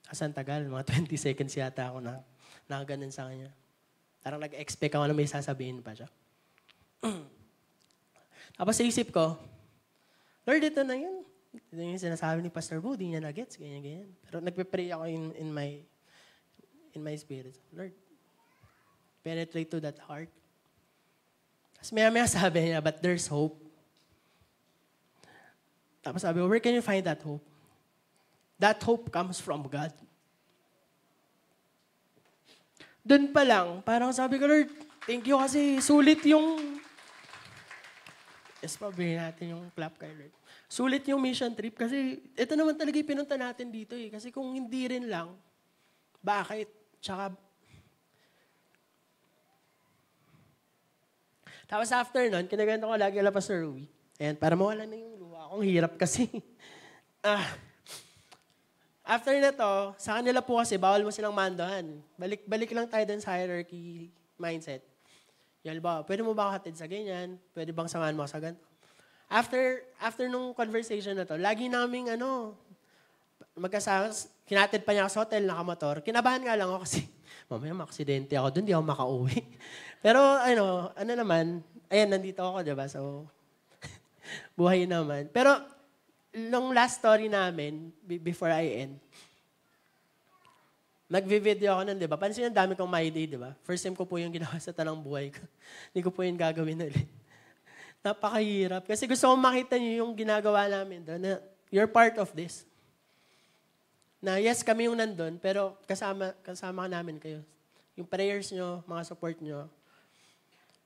Kasi ang tagal, mga 20 seconds yata ako na nakaganon sa kanya. Parang nag-expect ako na may sasabihin pa siya. Tapos sa isip ko, Lord, ito na yun. Ito yung sinasabi ni Pastor Bo, di niya na-gets, ganyan. Pero nagpe-pray ako in my spirit. Lord, penetrate to that heart. Tapos maya sabi niya, but there's hope. Tapos sabi ko, where can you find that hope? That hope comes from God. Doon pa lang, parang sabi ko, Lord, thank you kasi sulit yung... Yes, pabili natin yung clap kay Lord. Sulit yung mission trip kasi ito naman talaga yung pinunta natin dito eh. Kasi kung hindi rin lang, bakit? Tsaka... Tapos after nun, kinaganda ko lagi ala Pastor Ruby. And para mawala na yung luha. Akong hirap kasi. After na to, sa kanila po kasi, bawal mo silang mandohan. Balik lang tayo dun sa hierarchy mindset. Yan ba, pwede mo ba hatid sa ganyan? Pwede bang samahan mo sa ganito? After nung conversation na to, lagi naming magkasama, kinatid pa niya ako sa hotel, nakamotor. Kinabahan nga lang ako kasi, mamaya maksidente ako doon, di ako makauwi. Pero ano naman, ayan, nandito ako, diba? So, buhay naman. Pero, nung last story namin, before I end, nag-video ako nun, di ba? Pansin ang dami kong my day, di ba? First time ko po yung ginawa sa tanang buhay ko. Hindi ko po yung gagawin ulit. Napakahirap. Kasi gusto kong makita niyo yung ginagawa namin doon. Na you're part of this. Na yes, kami yung nandun, pero kasama ka namin kayo. Yung prayers nyo, mga support nyo.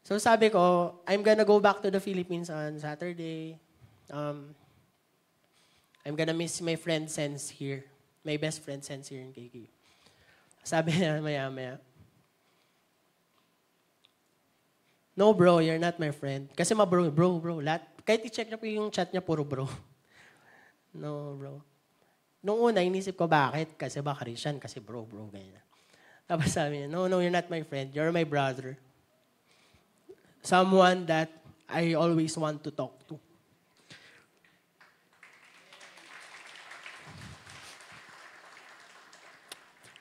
So sabi ko, I'm gonna go back to the Philippines on Saturday. I'm gonna miss my friend Sense here. My best friend Sense here in KK. Sabi niya maya-maya, no bro, you're not my friend. Kasi bro. Kahit i-check niyo po yung chat niya, puro bro. No bro. Nung una, inisip ko bakit? Kasi ba Christian? Kasi bro, ganyan. Tapos sabi niya, no, you're not my friend. You're my brother. Someone that I always want to talk to.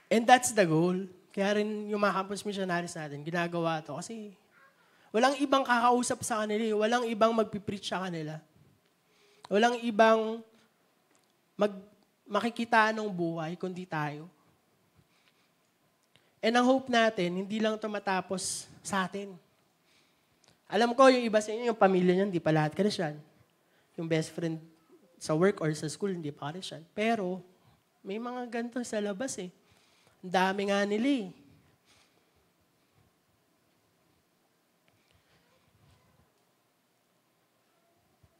And that's the goal. Kaya rin yung mga campus missionaries natin, ginagawa to. Kasi walang ibang kakausap sa kanila. Walang ibang magpipreach sa kanila. Walang ibang makikita ng buhay, kundi tayo. And ang hope natin, hindi lang ito matapos sa atin. Alam ko, yung iba sa inyo, yung pamilya niyo, hindi pa lahat Christian. Yung best friend sa work or sa school, hindi pa Christian. Pero, may mga ganito sa labas eh. Ang dami nga nila eh.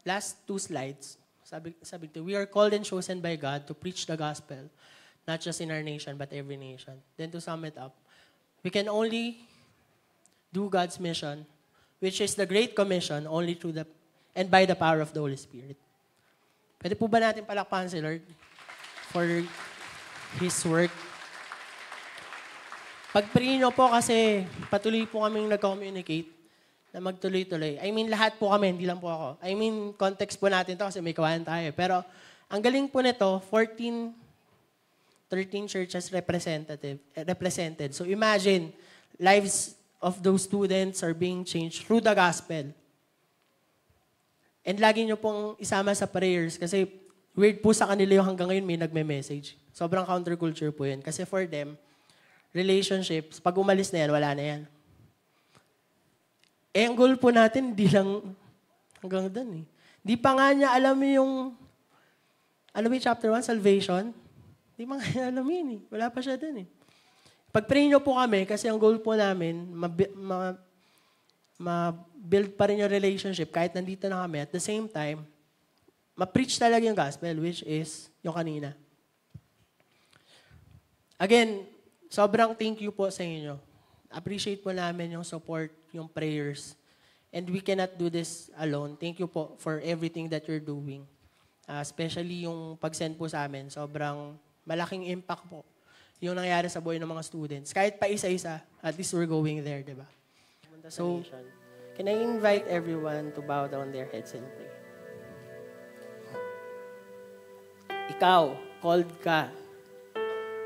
Last 2 slides. Sabi ko, we are called and chosen by God to preach the gospel, not just in our nation, but every nation. Then to sum it up, we can only do God's mission, which is the Great Commission, only through and by the power of the Holy Spirit. Pwede po ba natin palakpakan si Lord for His work? Pag-pray nyo po kasi patuloy po kaming nag-communicate na magtuloy-tuloy. I mean, lahat po kami, hindi lang po ako. I mean, context po natin to kasi may kawalan tayo. Pero ang galing po nito, 13 churches represented. So imagine, lives of those students are being changed through the gospel. And lagi nyo pong isama sa prayers kasi weird po sa kanila yung hanggang ngayon may nagme-message. Sobrang counterculture po yun. Kasi for them, relationships, pag umalis na yan, wala na yan. Eh, ang goal po natin, hindi lang hanggang doon eh. Di pa nga niya alam yung, chapter 1, salvation. Di pa nga niya alam yun eh. Wala pa siya doon eh. Pag-pray nyo po kami, kasi ang goal po namin, ma-build pa rin yung relationship kahit nandito na kami. At the same time, ma-preach talaga yung gospel, which is yung kanina. Again, sobrang thank you po sa inyo. Appreciate po namin yung support, yung prayers. And we cannot do this alone. Thank you po for everything that you're doing. Especially yung pag-send po sa amin, sobrang malaking impact po yung nangyari sa buhay ng mga students. Kahit pa isa-isa, at least we're going there, di ba? So, can I invite everyone to bow down their heads and pray? Ikaw, called ka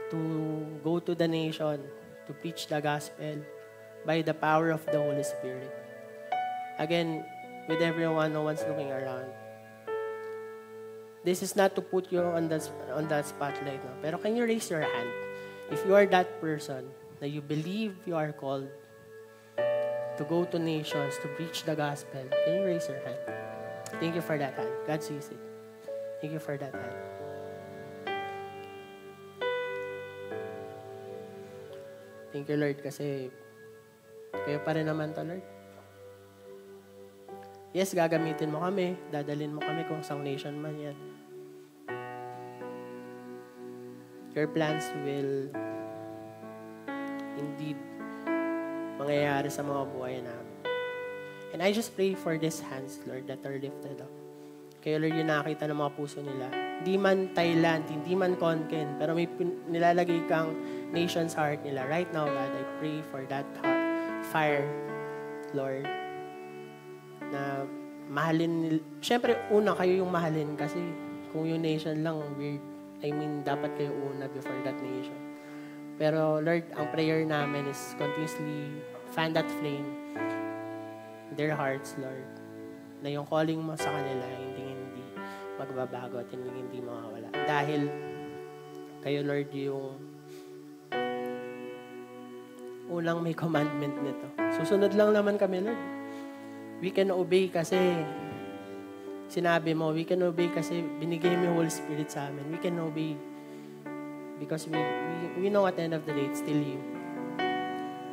to go to the nation, to preach the gospel by the power of the Holy Spirit. Again, with everyone, no one's looking around. This is not to put you on that spotlight. No? Pero can you raise your hand? If you are that person that you believe you are called to go to nations, to preach the gospel, can you raise your hand? Thank you for that hand. God sees it. Thank you for that hand. Thank you, Lord, kasi kayo pa rin naman to, Lord. Yes, gagamitin mo kami, dadalhin mo kami kung sang nation man yan. Your plans will indeed mangyayari sa mga buhay namin. And I just pray for these hands, Lord, that are lifted up. Kaya, Lord, yung nakita ng mga puso nila. Hindi man Thailand, hindi man Konken, pero may nilalagay kang nation's heart nila. Right now, God, I pray for that heart, fire, Lord, na mahalin. Siyempre, una kayo yung mahalin kasi kung yung nation lang, weird. I mean, dapat kayo una before that nation. Pero, Lord, ang prayer namin is continuously fan that flame in their hearts, Lord. Na yung calling mo sa kanila, hindi magbabago at hindi mawawala. Dahil kayo, Lord, yung unang may commandment nito. Susunod lang naman kami, Lord. We can obey kasi sinabi mo. We can obey kasi binigay mo yung Holy Spirit sa amin. We can obey because we know at the end of the day, it's still you.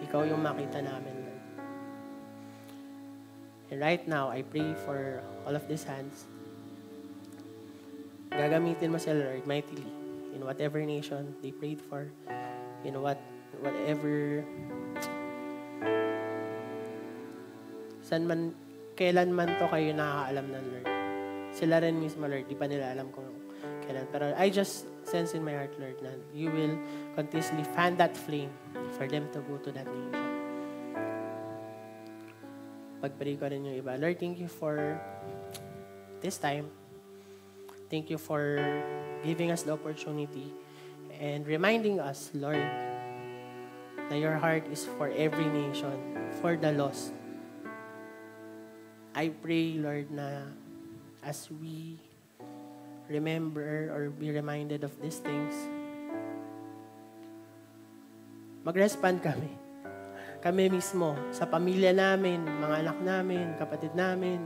Ikaw yung makita namin, Lord. And right now, I pray for all of these hands. Gagamitin mo sila, Lord, mightily in whatever nation they prayed for, in whatever kailan man to kayo nakakaalam ng Lord. Sila rin mismo, Lord, di pa nila alam kung kailan. Pero I just sense in my heart, Lord, na you will continuously fan that flame for them to go to that nation. Pag-pray ko rin yung iba. Lord, thank you for this time. Thank you for giving us the opportunity and reminding us, Lord, that your heart is for every nation, for the lost. I pray, Lord, na as we remember or be reminded of these things, mag-respond kami. Kami mismo, sa pamilya namin, mga anak namin, kapatid namin,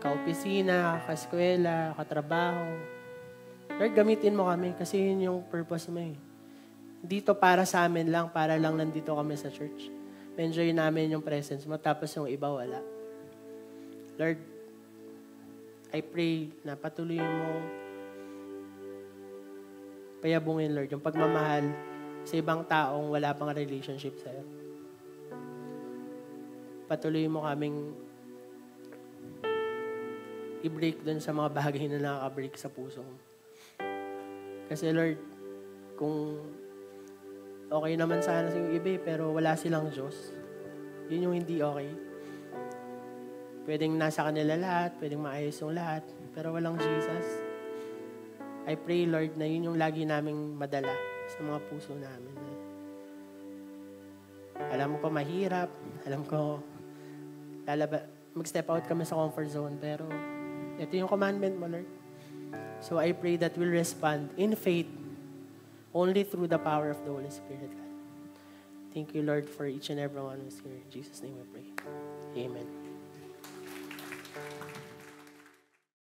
ka-opisina, ka-eskwela, ka-trabaho. Lord, gamitin mo kami kasi yun yung purpose mo eh. Dito para sa amin lang, para lang nandito kami sa church. Enjoy namin yung presence mo, tapos yung iba wala. Lord, I pray na patuloy mo payabungin, Lord, yung pagmamahal sa ibang taong wala pang relationship sa'yo. Patuloy mo kaming i-break dun sa mga bagay na nakaka-break sa puso mo. Kasi Lord, kung okay naman sana sa iba pero wala silang Diyos, yun yung hindi okay. Pwedeng nasa kanila lahat, pwedeng maayos yung lahat, pero walang Jesus. I pray, Lord, na yun yung lagi naming madala sa mga puso namin. Alam ko mahirap, alam ko mag-step out kami sa comfort zone, pero ito yung commandment mo, Lord. So I pray that we'll respond in faith only through the power of the Holy Spirit, God. Thank you, Lord, for each and every one who's here. In Jesus' name we pray. Amen.